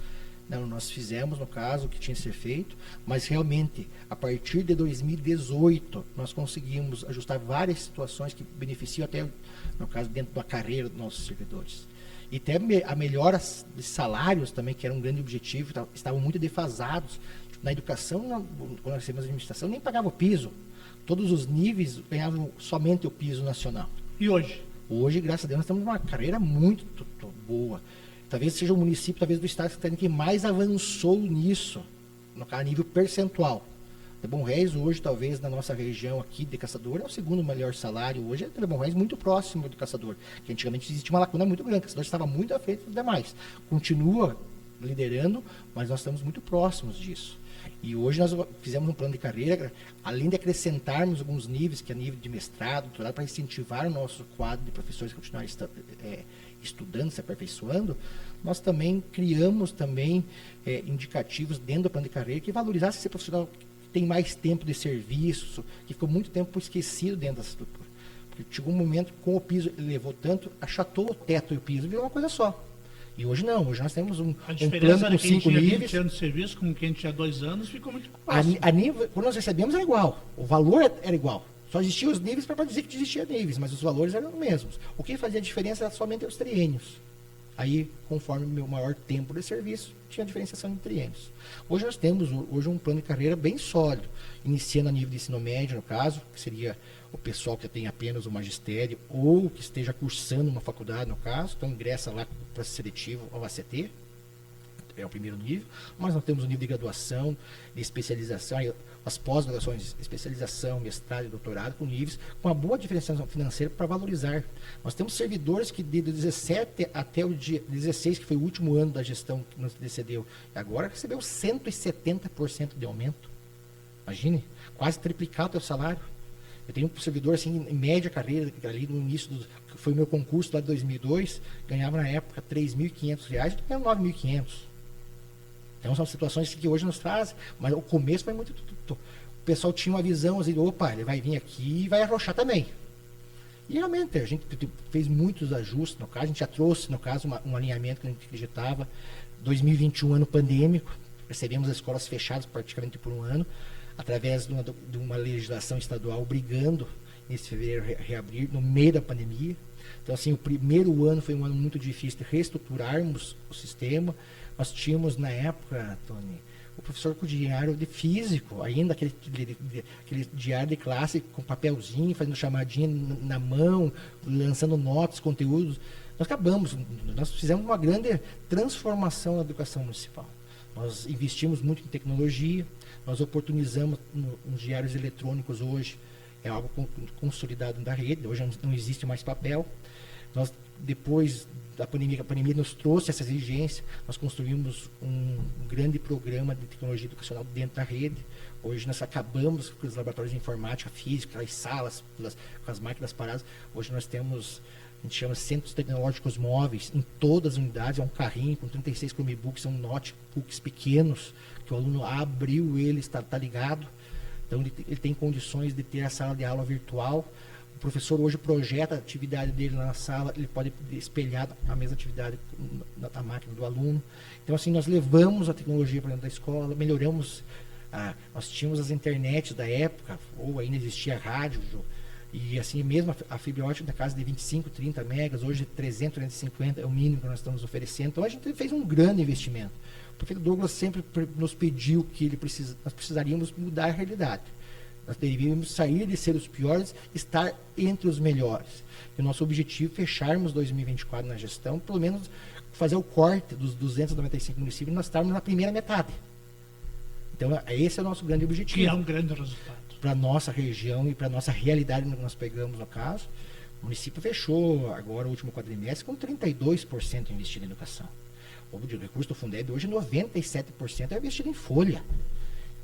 Não, nós fizemos, no caso, o que tinha que ser feito, mas realmente, a partir de 2018, nós conseguimos ajustar várias situações que beneficiam até, no caso, dentro da carreira dos nossos servidores. E até a melhora de salários também, que era um grande objetivo, estavam muito defasados. Na educação, quando nós recebemos a administração, nem pagava o piso. Todos os níveis ganhavam somente o piso nacional. E hoje? Hoje, graças a Deus, nós estamos numa carreira muito boa. Talvez seja o município, talvez do estado que mais avançou nisso, a nível percentual. De Bom Reis, hoje, talvez, na nossa região aqui de Caçador, é o segundo melhor salário. Hoje é de Bom Reis muito próximo do Caçador, que antigamente existia uma lacuna muito grande. O Caçador estava muito à frente dos demais. Continua liderando, mas nós estamos muito próximos disso. E hoje nós fizemos um plano de carreira, além de acrescentarmos alguns níveis, que é nível de mestrado, doutorado, para incentivar o nosso quadro de professores a continuar estudando, se aperfeiçoando, nós também criamos indicativos dentro do plano de carreira que valorizasse esse profissional que tem mais tempo de serviço, que ficou muito tempo esquecido dentro da estrutura. Porque chegou um momento, com o piso, ele levou tanto, achatou o teto e o piso, virou uma coisa só. E hoje não, hoje nós temos um plano com 5 níveis. 20 anos de serviço, com quem tinha 2 anos, ficou muito próximo. Quando nós recebemos era igual, o valor era igual. Só existiam os níveis para dizer que existia níveis, mas os valores eram os mesmos. O que fazia a diferença era somente os triênios. Aí, conforme o meu maior tempo de serviço, tinha diferenciação de triênios. Hoje nós temos um plano de carreira bem sólido, iniciando a nível de ensino médio, no caso, que seria o pessoal que tem apenas o magistério ou que esteja cursando uma faculdade, no caso, então ingressa lá para o processo seletivo ao ACT, é o primeiro nível, mas nós temos o nível de graduação, de especialização, as pós-graduações, especialização, mestrado e doutorado, com níveis, com uma boa diferenciação financeira para valorizar. Nós temos servidores que de 17 até o dia 16, que foi o último ano da gestão que nos antecedeu, agora recebeu 170% de aumento. Imagine, quase triplicar o teu salário. Eu tenho um servidor, assim, em média carreira, ali no início, que foi o meu concurso lá de 2002, ganhava na época R$3.500, e ganhava R$9.500. Então são situações que hoje nos trazem, mas o começo foi muito... O pessoal tinha uma visão, assim, opa, ele vai vir aqui e vai arrochar também. E realmente, a gente fez muitos ajustes, no caso, a gente já trouxe, no caso, um alinhamento que a gente acreditava. 2021, ano pandêmico, recebemos as escolas fechadas praticamente por um ano, através de uma legislação estadual obrigando, nesse fevereiro, a reabrir no meio da pandemia. Então, assim, o primeiro ano foi um ano muito difícil de reestruturarmos o sistema. Nós tínhamos, na época, Tony, o professor com diário de físico, ainda aquele diário de classe com papelzinho, fazendo chamadinha na mão, lançando notas, conteúdos. Nós fizemos uma grande transformação na educação municipal. Nós investimos muito em tecnologia, nós oportunizamos nos diários eletrônicos hoje, é algo consolidado da rede, hoje não existe mais papel. Nós, depois da pandemia, a pandemia nos trouxe essa exigência, nós construímos um grande programa de tecnologia educacional dentro da rede. Hoje nós acabamos com os laboratórios de informática física, as salas, com as máquinas paradas. Hoje nós temos, a gente chama centros tecnológicos móveis em todas as unidades, é um carrinho com 36 Chromebooks, são notebooks pequenos, que o aluno abriu ele, está ligado. Então ele tem condições de ter a sala de aula virtual. O professor hoje projeta a atividade dele na sala, ele pode espelhar a mesma atividade na máquina do aluno. Então, assim, nós levamos a tecnologia para dentro da escola, melhoramos, nós tínhamos as internets da época, ou ainda existia rádio, e assim, mesmo a fibra ótica da casa de 25, 30 megas, hoje 300, 350 é o mínimo que nós estamos oferecendo. Então, a gente fez um grande investimento. O prefeito Douglas sempre nos pediu que nós precisaríamos mudar a realidade. Nós deveríamos sair de ser os piores, estar entre os melhores. E o nosso objetivo é fecharmos 2024 na gestão, pelo menos fazer o corte dos 295 municípios e nós estarmos na primeira metade. Então, esse é o nosso grande objetivo. Que é um grande resultado. Para a nossa região e para a nossa realidade que nós pegamos no caso, o município fechou agora o último quadrimestre com 32% investido em educação. O recurso do Fundeb hoje 97% é investido em folha.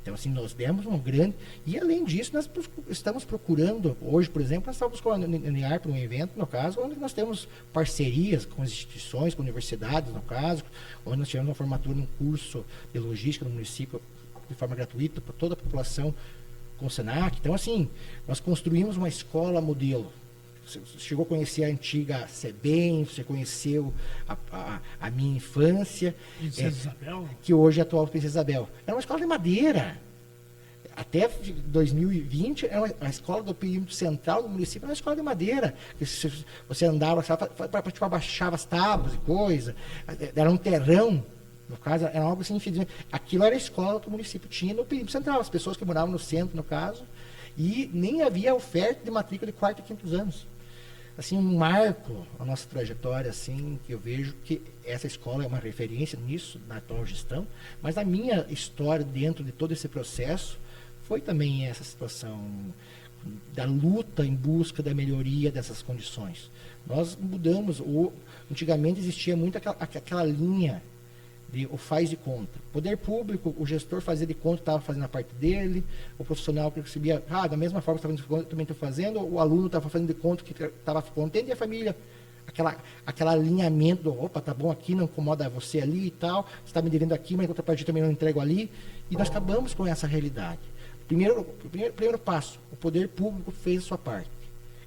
Então, assim, nós demos um grande... E, além disso, nós estamos procurando, hoje, por exemplo, nós estamos com a NIARP, um evento, no caso, onde nós temos parcerias com as instituições, com universidades, no caso, onde nós tivemos uma formatura num curso de logística no município de forma gratuita para toda a população com o SENAC. Então, assim, nós construímos uma escola modelo. Você chegou a conhecer a antiga SEBEM, você conheceu a minha infância. Princesa Isabel? Que hoje é a atual Princesa Isabel. Era uma escola de madeira. Até 2020, era uma escola do perímetro central do município, era uma escola de madeira. Você andava, abaixava as tábuas e coisa. Era um terrão. No caso, era algo assim, aquilo era a escola que o município tinha no perímetro central. As pessoas que moravam no centro, no caso. E nem havia oferta de matrícula de 4º e 5º anos. Assim, um marco a nossa trajetória, assim, que eu vejo que essa escola é uma referência nisso, na atual gestão, mas a minha história dentro de todo esse processo foi também essa situação da luta em busca da melhoria dessas condições. Nós mudamos, antigamente existia muito aquela linha de o faz de conta. Poder público, o gestor fazia de conta, estava fazendo a parte dele, o profissional que recebia, da mesma forma que estava fazendo de conta, também estou fazendo, o aluno estava fazendo de conta que estava contente, e a família, aquela alinhamento do, opa, tá bom aqui, não incomoda você ali e tal, você está me devendo aqui, mas em outra parte também não entrego ali, e nós acabamos com essa realidade. Primeiro passo, o poder público fez a sua parte.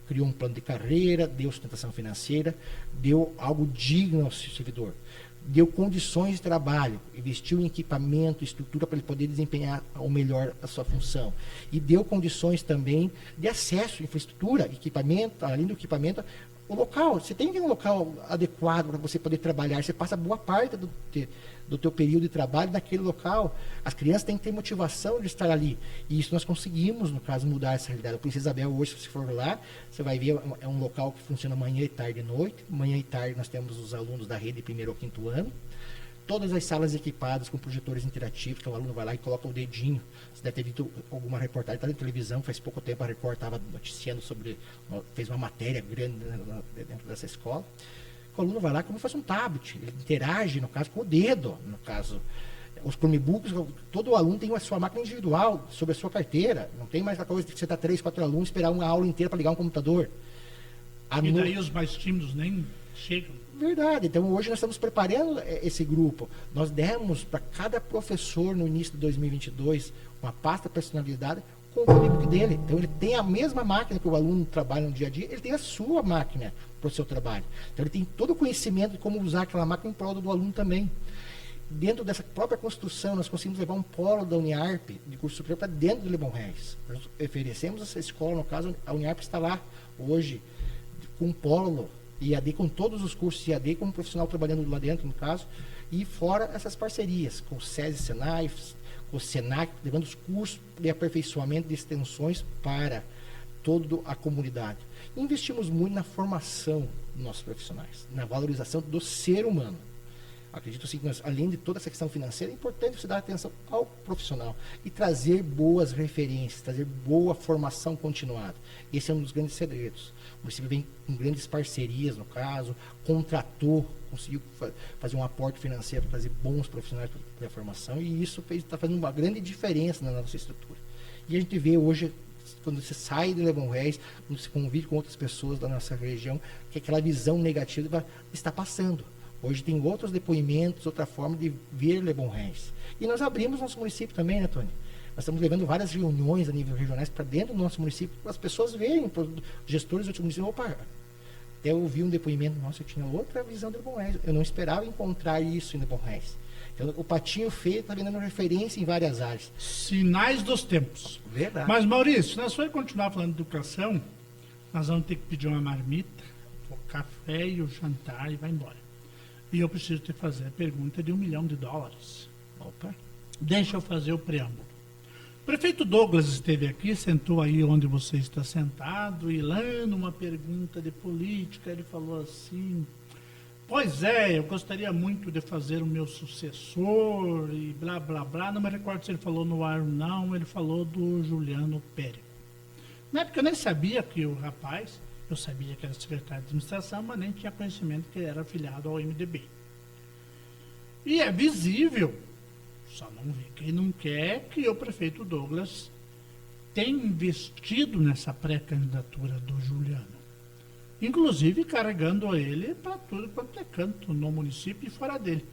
Criou um plano de carreira, deu sustentação financeira, deu algo digno ao servidor. Deu condições de trabalho, investiu em equipamento, estrutura para ele poder desempenhar ao melhor a sua função. E deu condições também de acesso, infraestrutura, equipamento, além do equipamento, o local. Você tem que ter um local adequado para você poder trabalhar. Você passa boa parte do teu período de trabalho naquele local. As crianças têm que ter motivação de estar ali. E isso nós conseguimos, no caso, mudar essa realidade. O Princesa Isabel, hoje, se você for lá, você vai ver, é um local que funciona manhã e tarde e noite. Manhã e tarde nós temos os alunos da rede 1º ao 5º ano. Todas as salas equipadas com projetores interativos, que o aluno vai lá e coloca o dedinho. Você deve ter visto alguma reportagem, está na televisão, faz pouco tempo a Record estava noticiando sobre, fez uma matéria grande dentro dessa escola. O aluno vai lá como se fosse um tablet, ele interage, no caso, com o dedo, no caso. Os Chromebooks, todo aluno tem a sua máquina individual sobre a sua carteira. Não tem mais a coisa de você estar 3, 4 alunos e esperar uma aula inteira para ligar um computador. E daí os mais tímidos nem chegam. Verdade. Então, hoje nós estamos preparando esse grupo. Nós demos para cada professor, no início de 2022, uma pasta personalizada com o Chromebook dele. Então, ele tem a mesma máquina que o aluno trabalha no dia a dia, ele tem a sua máquina para o seu trabalho. Então, ele tem todo o conhecimento de como usar aquela máquina em prol do aluno também. Dentro dessa própria construção, nós conseguimos levar um polo da Uniarp, de curso superior, para dentro do Lebon Reis. Nós oferecemos essa escola, no caso, a Uniarp está lá hoje, com um polo IAD, com todos os cursos IAD, como profissional trabalhando lá dentro, no caso, e fora essas parcerias com o SESI, Senai, com o SENAC, levando os cursos de aperfeiçoamento de extensões para toda a comunidade. E investimos muito na formação dos nossos profissionais, na valorização do ser humano. Acredito assim, que nós, além de toda essa questão financeira, é importante você dar atenção ao profissional e trazer boas referências, trazer boa formação continuada. Esse é um dos grandes segredos. O município vem com grandes parcerias, no caso, contratou, conseguiu fazer um aporte financeiro para trazer bons profissionais para a formação, e isso está fazendo uma grande diferença na nossa estrutura. E a gente vê hoje, quando você sai do Lebon Reis, quando você convive com outras pessoas da nossa região, que aquela visão negativa está passando. Hoje tem outros depoimentos, outra forma de ver Lebon Reis. E nós abrimos nosso município também, né, Tony? Nós estamos levando várias reuniões a nível regionais para dentro do nosso município, para as pessoas verem, para os gestores do outro município. Opa, até eu ouvi um depoimento, nossa, eu tinha outra visão do Lebon Reis. Eu não esperava encontrar isso em Lebon Reis. Então, o Patinho Feio está vendendo referência em várias áreas. Sinais dos tempos. Verdade. Mas, Maurício, se nós formos continuar falando de educação, nós vamos ter que pedir uma marmita, o café e o jantar e vai embora. E eu preciso te fazer a pergunta de $1 milhão. Opa. Deixa eu fazer o preâmbulo. O prefeito Douglas esteve aqui, sentou aí onde você está sentado, e lá numa pergunta de política, ele falou assim: pois é, eu gostaria muito de fazer o meu sucessor, e blá, blá, blá. Não me recordo se ele falou no ar ou não, ele falou do Juliano Périco. Na época eu nem sabia que o rapaz... Eu sabia que era secretário de administração, mas nem tinha conhecimento que ele era afiliado ao MDB. E é visível Só não vê quem não quer que o prefeito Douglas tenha investido nessa pré-candidatura do Juliano. Inclusive carregando ele para tudo quanto é canto no município e fora dele.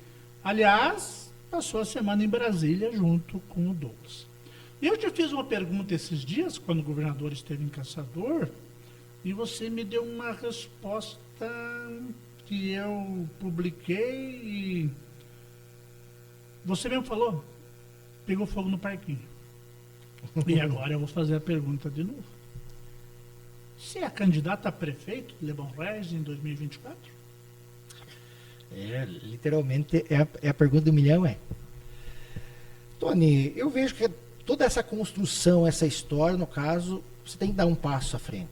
Aliás, passou a semana em Brasília junto com o Douglas. E eu te fiz uma pergunta esses dias, quando o governador esteve em Caçador, e você me deu uma resposta que eu publiquei e você mesmo falou, pegou fogo no parquinho. E agora eu vou fazer a pergunta de novo. Você é candidato a prefeito de Lebon Reis em 2024? Literalmente é a pergunta do milhão, Tony, eu vejo que toda essa construção, essa história, no caso, você tem que dar um passo à frente.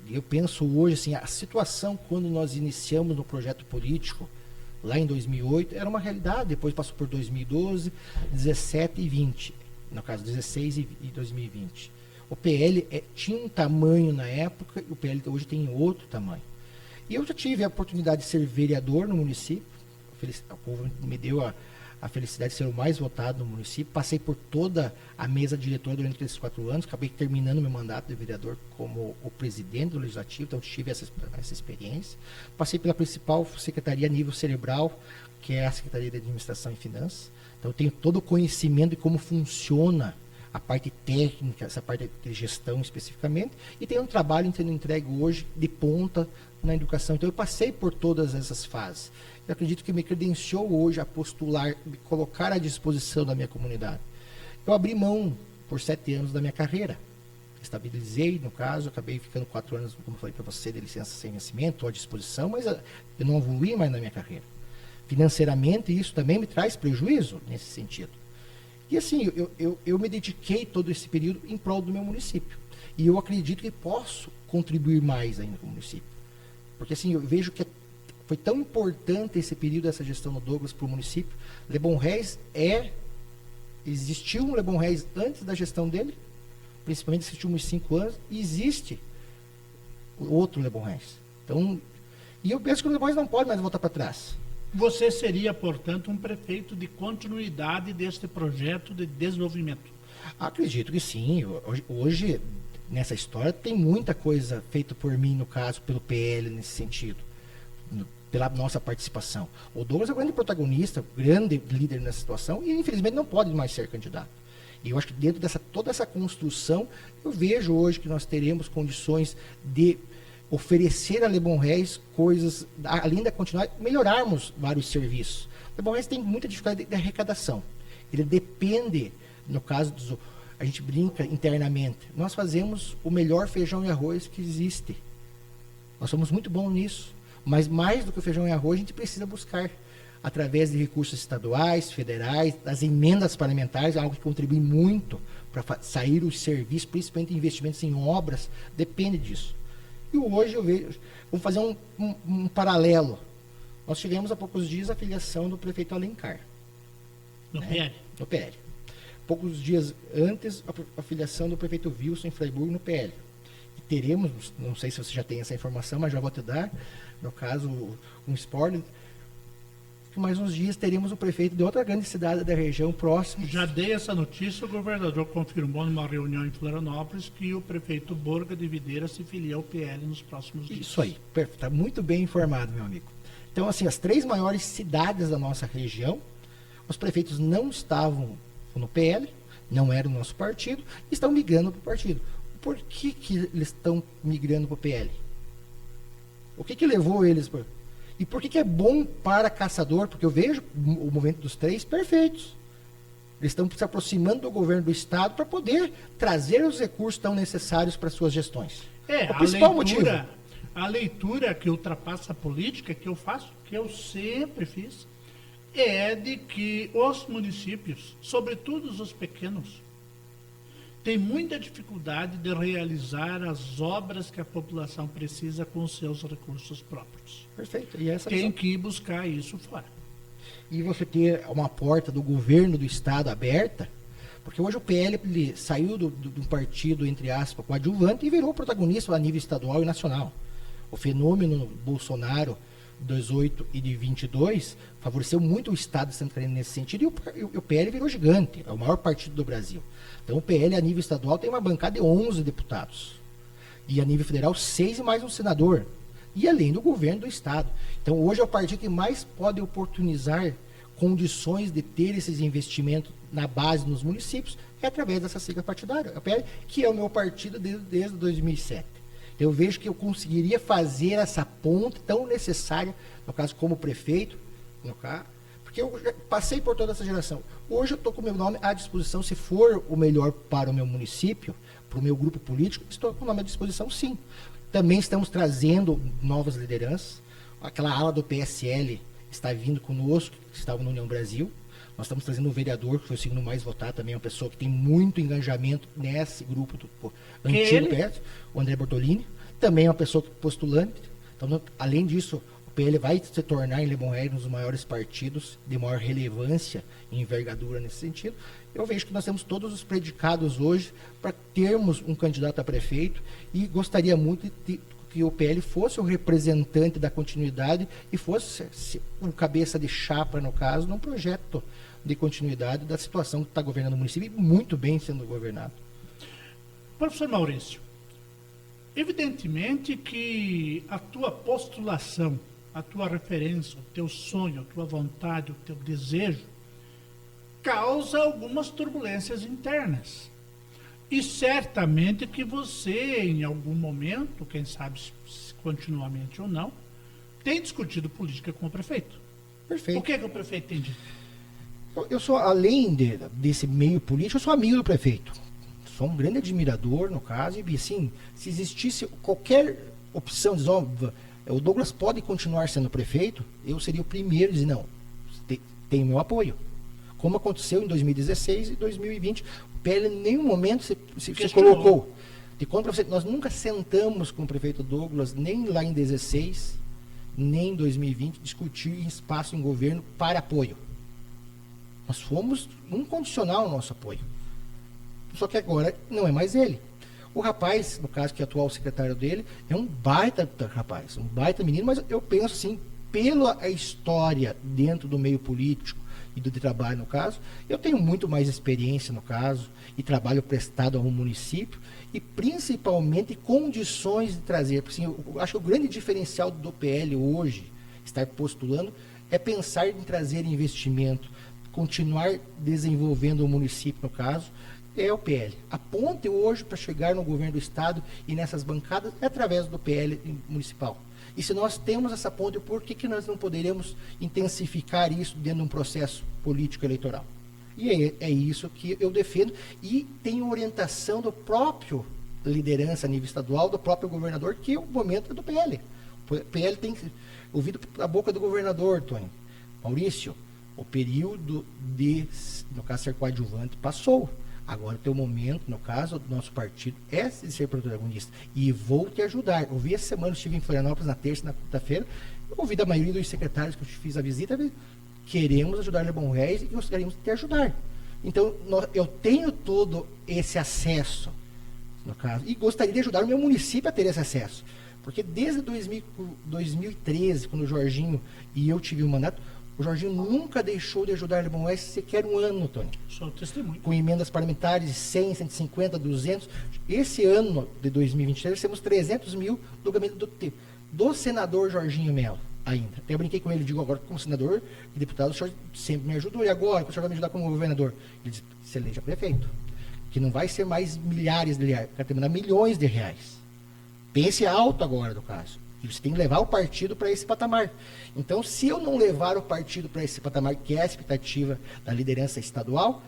Eu penso hoje, assim, a situação quando nós iniciamos no projeto político, lá em 2008, era uma realidade, depois passou por 2012, 17 e 20, no caso 16 e 2020. O PL tinha um tamanho na época e o PL hoje tem outro tamanho. E eu já tive a oportunidade de ser vereador no município, o povo me deu a felicidade de ser o mais votado no município, passei por toda a mesa diretora durante esses 4 anos, acabei terminando meu mandato de vereador como o presidente do Legislativo, então tive essa experiência. Passei pela principal secretaria a nível cerebral, que é a Secretaria de Administração e Finanças, então eu tenho todo o conhecimento de como funciona a parte técnica, essa parte de gestão especificamente, e tem um trabalho sendo entregue hoje de ponta na educação. Então eu passei por todas essas fases. Eu acredito que me credenciou hoje a postular, me colocar à disposição da minha comunidade. Eu abri mão por 7 anos da minha carreira. Estabilizei, no caso, acabei ficando 4 anos, como eu falei para você, de licença sem vencimento, à disposição, mas eu não evoluí mais na minha carreira. Financeiramente, isso também me traz prejuízo nesse sentido. E assim, eu me dediquei todo esse período em prol do meu município. E eu acredito que posso contribuir mais ainda com o município. Porque assim, eu vejo que foi tão importante esse período dessa gestão do Douglas para o município. Lebon Reis existiu um Lebon Reis antes da gestão dele, principalmente nesses últimos 5 anos, e existe outro Lebon Reis. Então, e eu penso que o Lebon Reis não pode mais voltar para trás. Você seria, portanto, um prefeito de continuidade deste projeto de desenvolvimento? Acredito que sim. Hoje, nessa história, tem muita coisa feita por mim, no caso, pelo PL, nesse sentido, pela nossa participação. O Douglas é um grande protagonista, grande líder nessa situação, e infelizmente não pode mais ser candidato. E eu acho que dentro dessa toda essa construção, eu vejo hoje que nós teremos condições de oferecer a Lebon Reis coisas, além de continuar, melhorarmos vários serviços. O Lebon Reis tem muita dificuldade de arrecadação. Ele depende, no caso, a gente brinca internamente, nós fazemos o melhor feijão e arroz que existe. Nós somos muito bons nisso. Mas mais do que o feijão e arroz, a gente precisa buscar, através de recursos estaduais, federais, das emendas parlamentares, algo que contribui muito para sair os serviços, principalmente investimentos em obras, depende disso. E hoje eu vejo, vamos fazer um paralelo. Nós tivemos há poucos dias a filiação do prefeito Alencar. No PL? No PL. Poucos dias antes, a filiação do prefeito Wilson em Freiburg no PL. E teremos, não sei se você já tem essa informação, mas já vou te dar, no caso, um spoiler, que mais uns dias teríamos o prefeito de outra grande cidade da região próxima. Já dei essa notícia, o governador confirmou numa reunião em Florianópolis que o prefeito Borga de Videira se filia ao PL nos próximos dias. Isso aí, está muito bem informado, meu amigo. Então, assim, as 3 maiores cidades da nossa região, os prefeitos não estavam no PL, não era o nosso partido, e estão migrando para o partido. Por que eles estão migrando para o PL? O que levou eles para... E por que é bom para Caçador? Porque eu vejo o movimento dos 3 perfeitos. Eles estão se aproximando do governo do estado para poder trazer os recursos tão necessários para suas gestões. O principal motivo. A leitura que ultrapassa a política, que eu faço, que eu sempre fiz, é de que os municípios, sobretudo os pequenos, têm muita dificuldade de realizar as obras que a população precisa com os seus recursos próprios. Perfeito. E essa tem que ir buscar isso fora. E você ter uma porta do governo do estado aberta, porque hoje o PL saiu do partido, entre aspas, coadjuvante e virou protagonista a nível estadual e nacional. O fenômeno Bolsonaro, 18 e de 22 favoreceu muito o Estado de Santa Catarina nesse sentido, e o PL virou gigante, é o maior partido do Brasil. Então o PL a nível estadual tem uma bancada de 11 deputados, e a nível federal 6 e mais um senador, e além do governo do Estado. Então hoje é o partido que mais pode oportunizar condições de ter esses investimentos na base nos municípios, é através dessa sigla partidária, a PL, que é o meu partido desde 2007. Eu vejo que eu conseguiria fazer essa ponte tão necessária, no caso, como prefeito, no caso, porque eu já passei por toda essa geração. Hoje eu estou com o meu nome à disposição, se for o melhor para o meu município, para o meu grupo político, estou com o nome à disposição, sim. Também estamos trazendo novas lideranças. Aquela ala do PSL está vindo conosco, que estava no União Brasil. Nós estamos trazendo um vereador, que foi o segundo mais votado, também uma pessoa que tem muito engajamento nesse grupo do antigo PS, o André Bortolini. Também é uma pessoa postulante. Então, além disso, o PL vai se tornar em Lebon Reis um dos maiores partidos de maior relevância e envergadura nesse sentido. Eu vejo que nós temos todos os predicados hoje para termos um candidato a prefeito, e gostaria muito que o PL fosse o representante da continuidade e fosse um cabeça de chapa, no caso, num projeto de continuidade da situação que está governando o município, e muito bem sendo governado. Professor Maurício, evidentemente que a tua postulação, a tua referência, o teu sonho, a tua vontade, o teu desejo, causa algumas turbulências internas. E certamente que você, em algum momento, quem sabe se continuamente ou não, tem discutido política com o prefeito. Perfeito. O que o prefeito tem dito? Eu sou, além desse meio político, eu sou amigo do prefeito. Sou um grande admirador, no caso, e assim, se existisse qualquer opção, diz, o Douglas pode continuar sendo prefeito, eu seria o primeiro a dizer, não, tem o meu apoio. Como aconteceu em 2016 e 2020, o PL em nenhum momento se colocou. De conta, nós nunca sentamos com o prefeito Douglas, nem lá em 2016, nem em 2020, discutir em espaço em governo para apoio. Nós fomos incondicional o nosso apoio. Só que agora não é mais ele. O rapaz, no caso que é atual secretário dele, é um baita rapaz, um baita menino, mas eu penso assim, pela história dentro do meio político e do trabalho, no caso, eu tenho muito mais experiência, no caso, e trabalho prestado ao município, e principalmente condições de trazer, porque assim, eu acho que o grande diferencial do PL hoje, estar postulando, é pensar em trazer investimento, continuar desenvolvendo o município, no caso, é o PL. A ponte hoje para chegar no governo do estado e nessas bancadas é através do PL municipal. E se nós temos essa ponte, por que nós não poderíamos intensificar isso dentro de um processo político eleitoral? E é isso que eu defendo, e tenho orientação do próprio liderança a nível estadual, do próprio governador, que o momento é do PL. O PL tem ouvido a boca do governador, Tony. Maurício, o período de, no caso, ser coadjuvante passou. Agora, o teu momento, no caso do nosso partido, é de ser protagonista. E vou te ajudar. Eu vi essa semana, estive em Florianópolis na terça e na quinta-feira, eu ouvi da maioria dos secretários que eu fiz a visita, queremos ajudar Lebon Reis e gostaríamos de te ajudar. Então, eu tenho todo esse acesso, no caso, e gostaria de ajudar o meu município a ter esse acesso. Porque desde 2013, quando o Jorginho e eu tive o mandato, o Jorginho nunca deixou de ajudar Lebon Reis sequer um ano, Tony. Só testemunho. Com emendas parlamentares de 100, 150, 200. Esse ano de 2023, temos 300 mil do gabinete do senador Jorginho Melo, ainda. Eu brinquei com ele, digo agora, como senador e deputado, o senhor sempre me ajudou, e agora, o senhor vai me ajudar como governador? Ele disse, você eleja prefeito, que não vai ser mais milhares de reais, vai terminar milhões de reais. Pense alto agora, no caso. E você tem que levar o partido para esse patamar. Então, se eu não levar o partido para esse patamar, que é a expectativa da liderança estadual,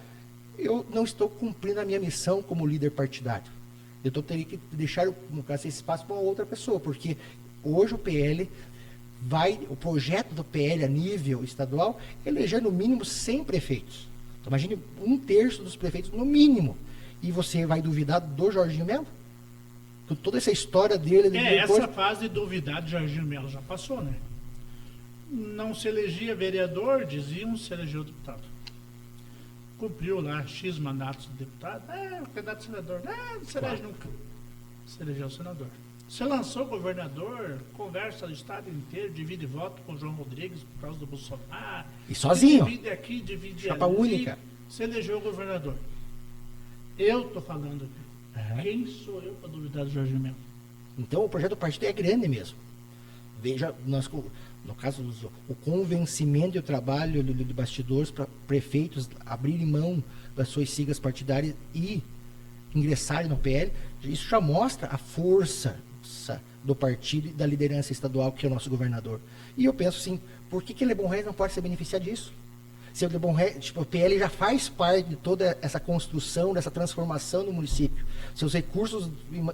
eu não estou cumprindo a minha missão como líder partidário. Eu teria que deixar, no caso, esse espaço para outra pessoa, porque hoje o PL o projeto do PL a nível estadual, eleger no mínimo 100 prefeitos. Então, imagine 1/3 dos prefeitos no mínimo. E você vai duvidar do Jorginho Melo? Com toda essa história dele. Essa fase de duvidar de Jorginho Melo já passou, né? Não se elegia vereador, diziam, se elegeu deputado. Cumpriu lá X mandatos de deputado, o candidato a senador, não se elege nunca. se elegeu senador. Você lançou governador, conversa o estado inteiro, divide voto com o João Rodrigues por causa do Bolsonaro. E sozinho. Divide aqui, divide Chapa ali. única. Você elegeu governador. Eu estou falando aqui. Uhum. Quem sou eu para duvidar do Jorge Melo? Então o projeto do partido é grande mesmo. Veja, nós, no caso, o convencimento e o trabalho de bastidores para prefeitos abrirem mão das suas siglas partidárias e ingressarem no PL, isso já mostra a força do partido e da liderança estadual, que é o nosso governador. E eu penso assim, por que Lebon Reis não pode se beneficiar disso? Se o Lebon Reis, o PL já faz parte de toda essa construção, dessa transformação do município. Seus recursos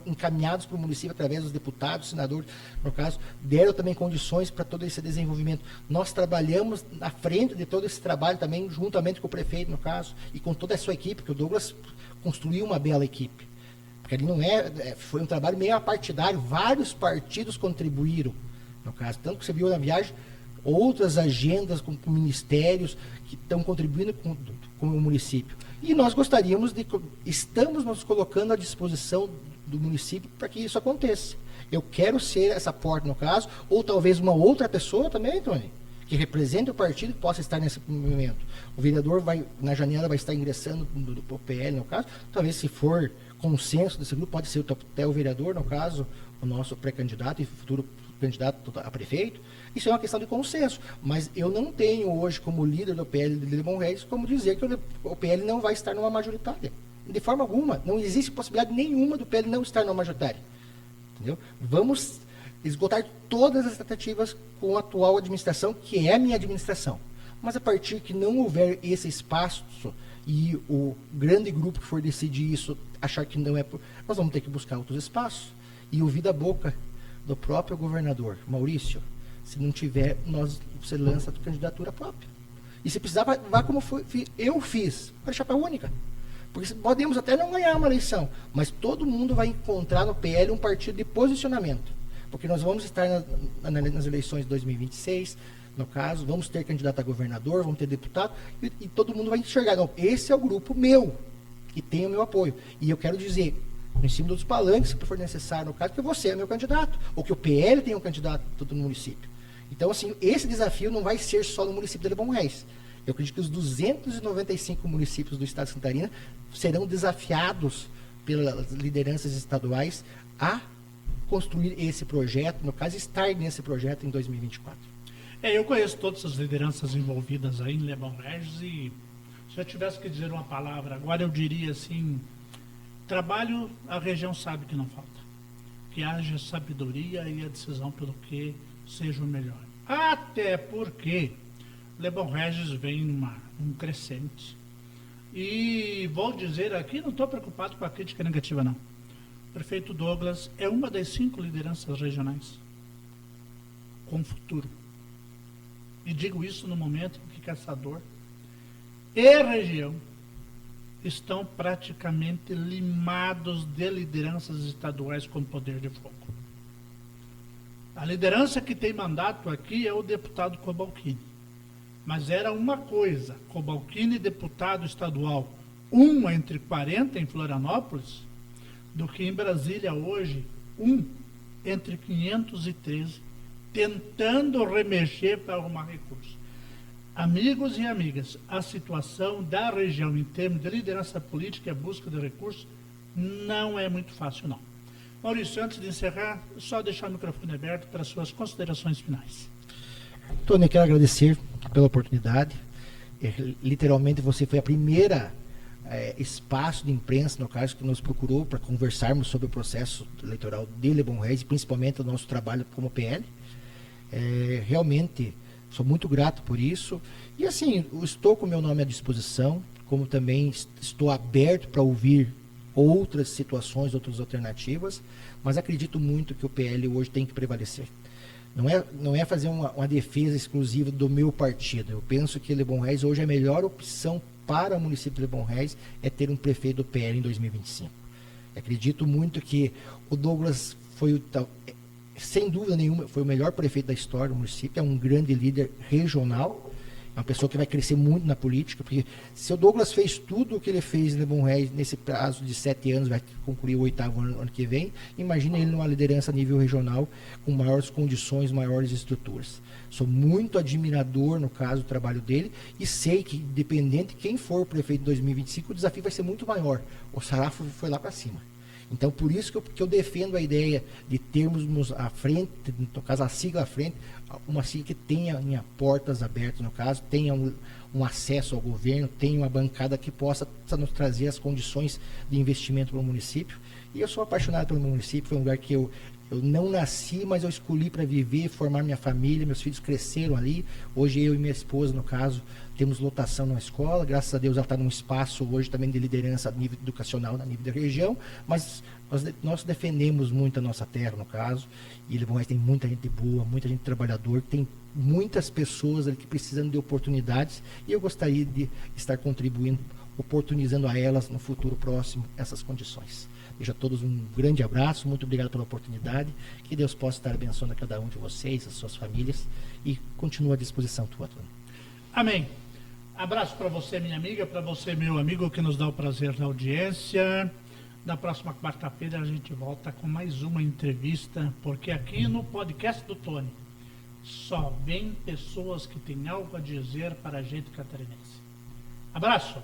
encaminhados para o município através dos deputados, senadores, no caso, deram também condições para todo esse desenvolvimento. Nós trabalhamos na frente de todo esse trabalho também, juntamente com o prefeito, no caso, e com toda a sua equipe, porque o Douglas construiu uma bela equipe. Porque ele não foi um trabalho meio apartidário, vários partidos contribuíram, no caso, tanto que você viu na viagem, outras agendas com ministérios que estão contribuindo com o município. E nós gostaríamos estamos nos colocando à disposição do município para que isso aconteça. Eu quero ser essa porta, no caso, ou talvez uma outra pessoa também, Tony, que represente o partido e possa estar nesse movimento. O vereador na janela vai estar ingressando do PL, no caso, talvez se for consenso desse grupo, pode ser até o vereador, no caso, o nosso pré-candidato e futuro candidato a prefeito. Isso é uma questão de consenso, mas eu não tenho hoje como líder do PL de Lebon Reis como dizer que o PL não vai estar numa majoritária. De forma alguma, não existe possibilidade nenhuma do PL não estar numa majoritária. Entendeu? Vamos esgotar todas as tratativas com a atual administração, que é a minha administração. Mas a partir que não houver esse espaço e o grande grupo que for decidir isso achar que não é, nós vamos ter que buscar outros espaços e ouvir da boca do próprio governador. Maurício, se não tiver, você lança a tua candidatura própria. E se precisar, vá como eu fiz, para chapa única. Porque podemos até não ganhar uma eleição, mas todo mundo vai encontrar no PL um partido de posicionamento. Porque nós vamos estar nas eleições de 2026, no caso, vamos ter candidato a governador, vamos ter deputado, e todo mundo vai enxergar, não, esse é o grupo meu, que tem o meu apoio. E eu quero dizer, em cima dos palanques, se for necessário, no caso, que você é meu candidato, ou que o PL tem um candidato no município. Então, assim, esse desafio não vai ser só no município de Lebon Reis. Eu acredito que os 295 municípios do estado de Santa Catarina serão desafiados pelas lideranças estaduais a construir esse projeto, no caso, estar nesse projeto em 2024. Eu conheço todas as lideranças envolvidas aí em Lebon Reis e se eu tivesse que dizer uma palavra, agora eu diria assim, trabalho, a região sabe que não falta. Que haja sabedoria e a decisão pelo que seja o melhor. Até porque Lebon Regis vem num crescente. E vou dizer aqui, não estou preocupado com a crítica negativa, não. O prefeito Douglas é uma das 5 lideranças regionais com futuro. E digo isso no momento em que Caçador e região estão praticamente limados de lideranças estaduais com poder de fogo. A liderança que tem mandato aqui é o deputado Cobalcini. Mas era uma coisa, Cobalcini deputado estadual, 1 entre 40 em Florianópolis, do que em Brasília hoje, 1 entre 513, tentando remexer para arrumar recursos. Amigos e amigas, a situação da região em termos de liderança política e a busca de recursos não é muito fácil, não. Maurício, antes de encerrar, só deixar o microfone aberto para suas considerações finais. Tony, quero agradecer pela oportunidade. Literalmente, você foi a primeira espaço de imprensa, no caso, que nos procurou para conversarmos sobre o processo eleitoral de Lebon Reis e principalmente o nosso trabalho como PL. Realmente, sou muito grato por isso. E assim, estou com o meu nome à disposição, como também estou aberto para ouvir outras situações, outras alternativas, mas acredito muito que o PL hoje tem que prevalecer. Não é fazer uma defesa exclusiva do meu partido. Eu penso que Lebon Reis hoje é a melhor opção para o município de Lebon Reis é ter um prefeito do PL em 2025. Acredito muito que o Douglas foi, sem dúvida nenhuma, foi o melhor prefeito da história do município, é um grande líder regional É uma pessoa que vai crescer muito na política, porque se o Douglas fez tudo o que ele fez em Lebon Reis nesse prazo de 7 anos, vai concluir o 8º ano que vem, imagina ele numa liderança a nível regional, com maiores condições, maiores estruturas. Sou muito admirador, no caso, do trabalho dele, e sei que, independente de quem for o prefeito em 2025, o desafio vai ser muito maior. O sarrafo foi lá para cima. Então, por isso que eu defendo a ideia de termos à frente, no caso, a sigla à frente, uma sigla que tenha portas abertas, no caso, tenha um acesso ao governo, tenha uma bancada que possa nos trazer as condições de investimento para o município. E eu sou apaixonado pelo meu município, foi um lugar que eu não nasci, mas eu escolhi para viver, formar minha família, meus filhos cresceram ali. Hoje eu e minha esposa, no caso, temos lotação na escola, graças a Deus ela está num espaço hoje também de liderança a nível educacional, a nível da região, mas nós defendemos muito a nossa terra, no caso, e Lebon Reis tem muita gente boa, muita gente trabalhadora, tem muitas pessoas ali que precisam de oportunidades, e eu gostaria de estar contribuindo, oportunizando a elas no futuro próximo essas condições. Deixo a todos um grande abraço, muito obrigado pela oportunidade, que Deus possa estar abençoando a cada um de vocês, as suas famílias, e continua à disposição tua, Antônio. Amém. Abraço para você, minha amiga, para você, meu amigo, que nos dá o prazer da audiência. Na próxima quarta-feira a gente volta com mais uma entrevista, porque aqui no podcast do Tony só vem pessoas que têm algo a dizer para a gente catarinense. Abraço!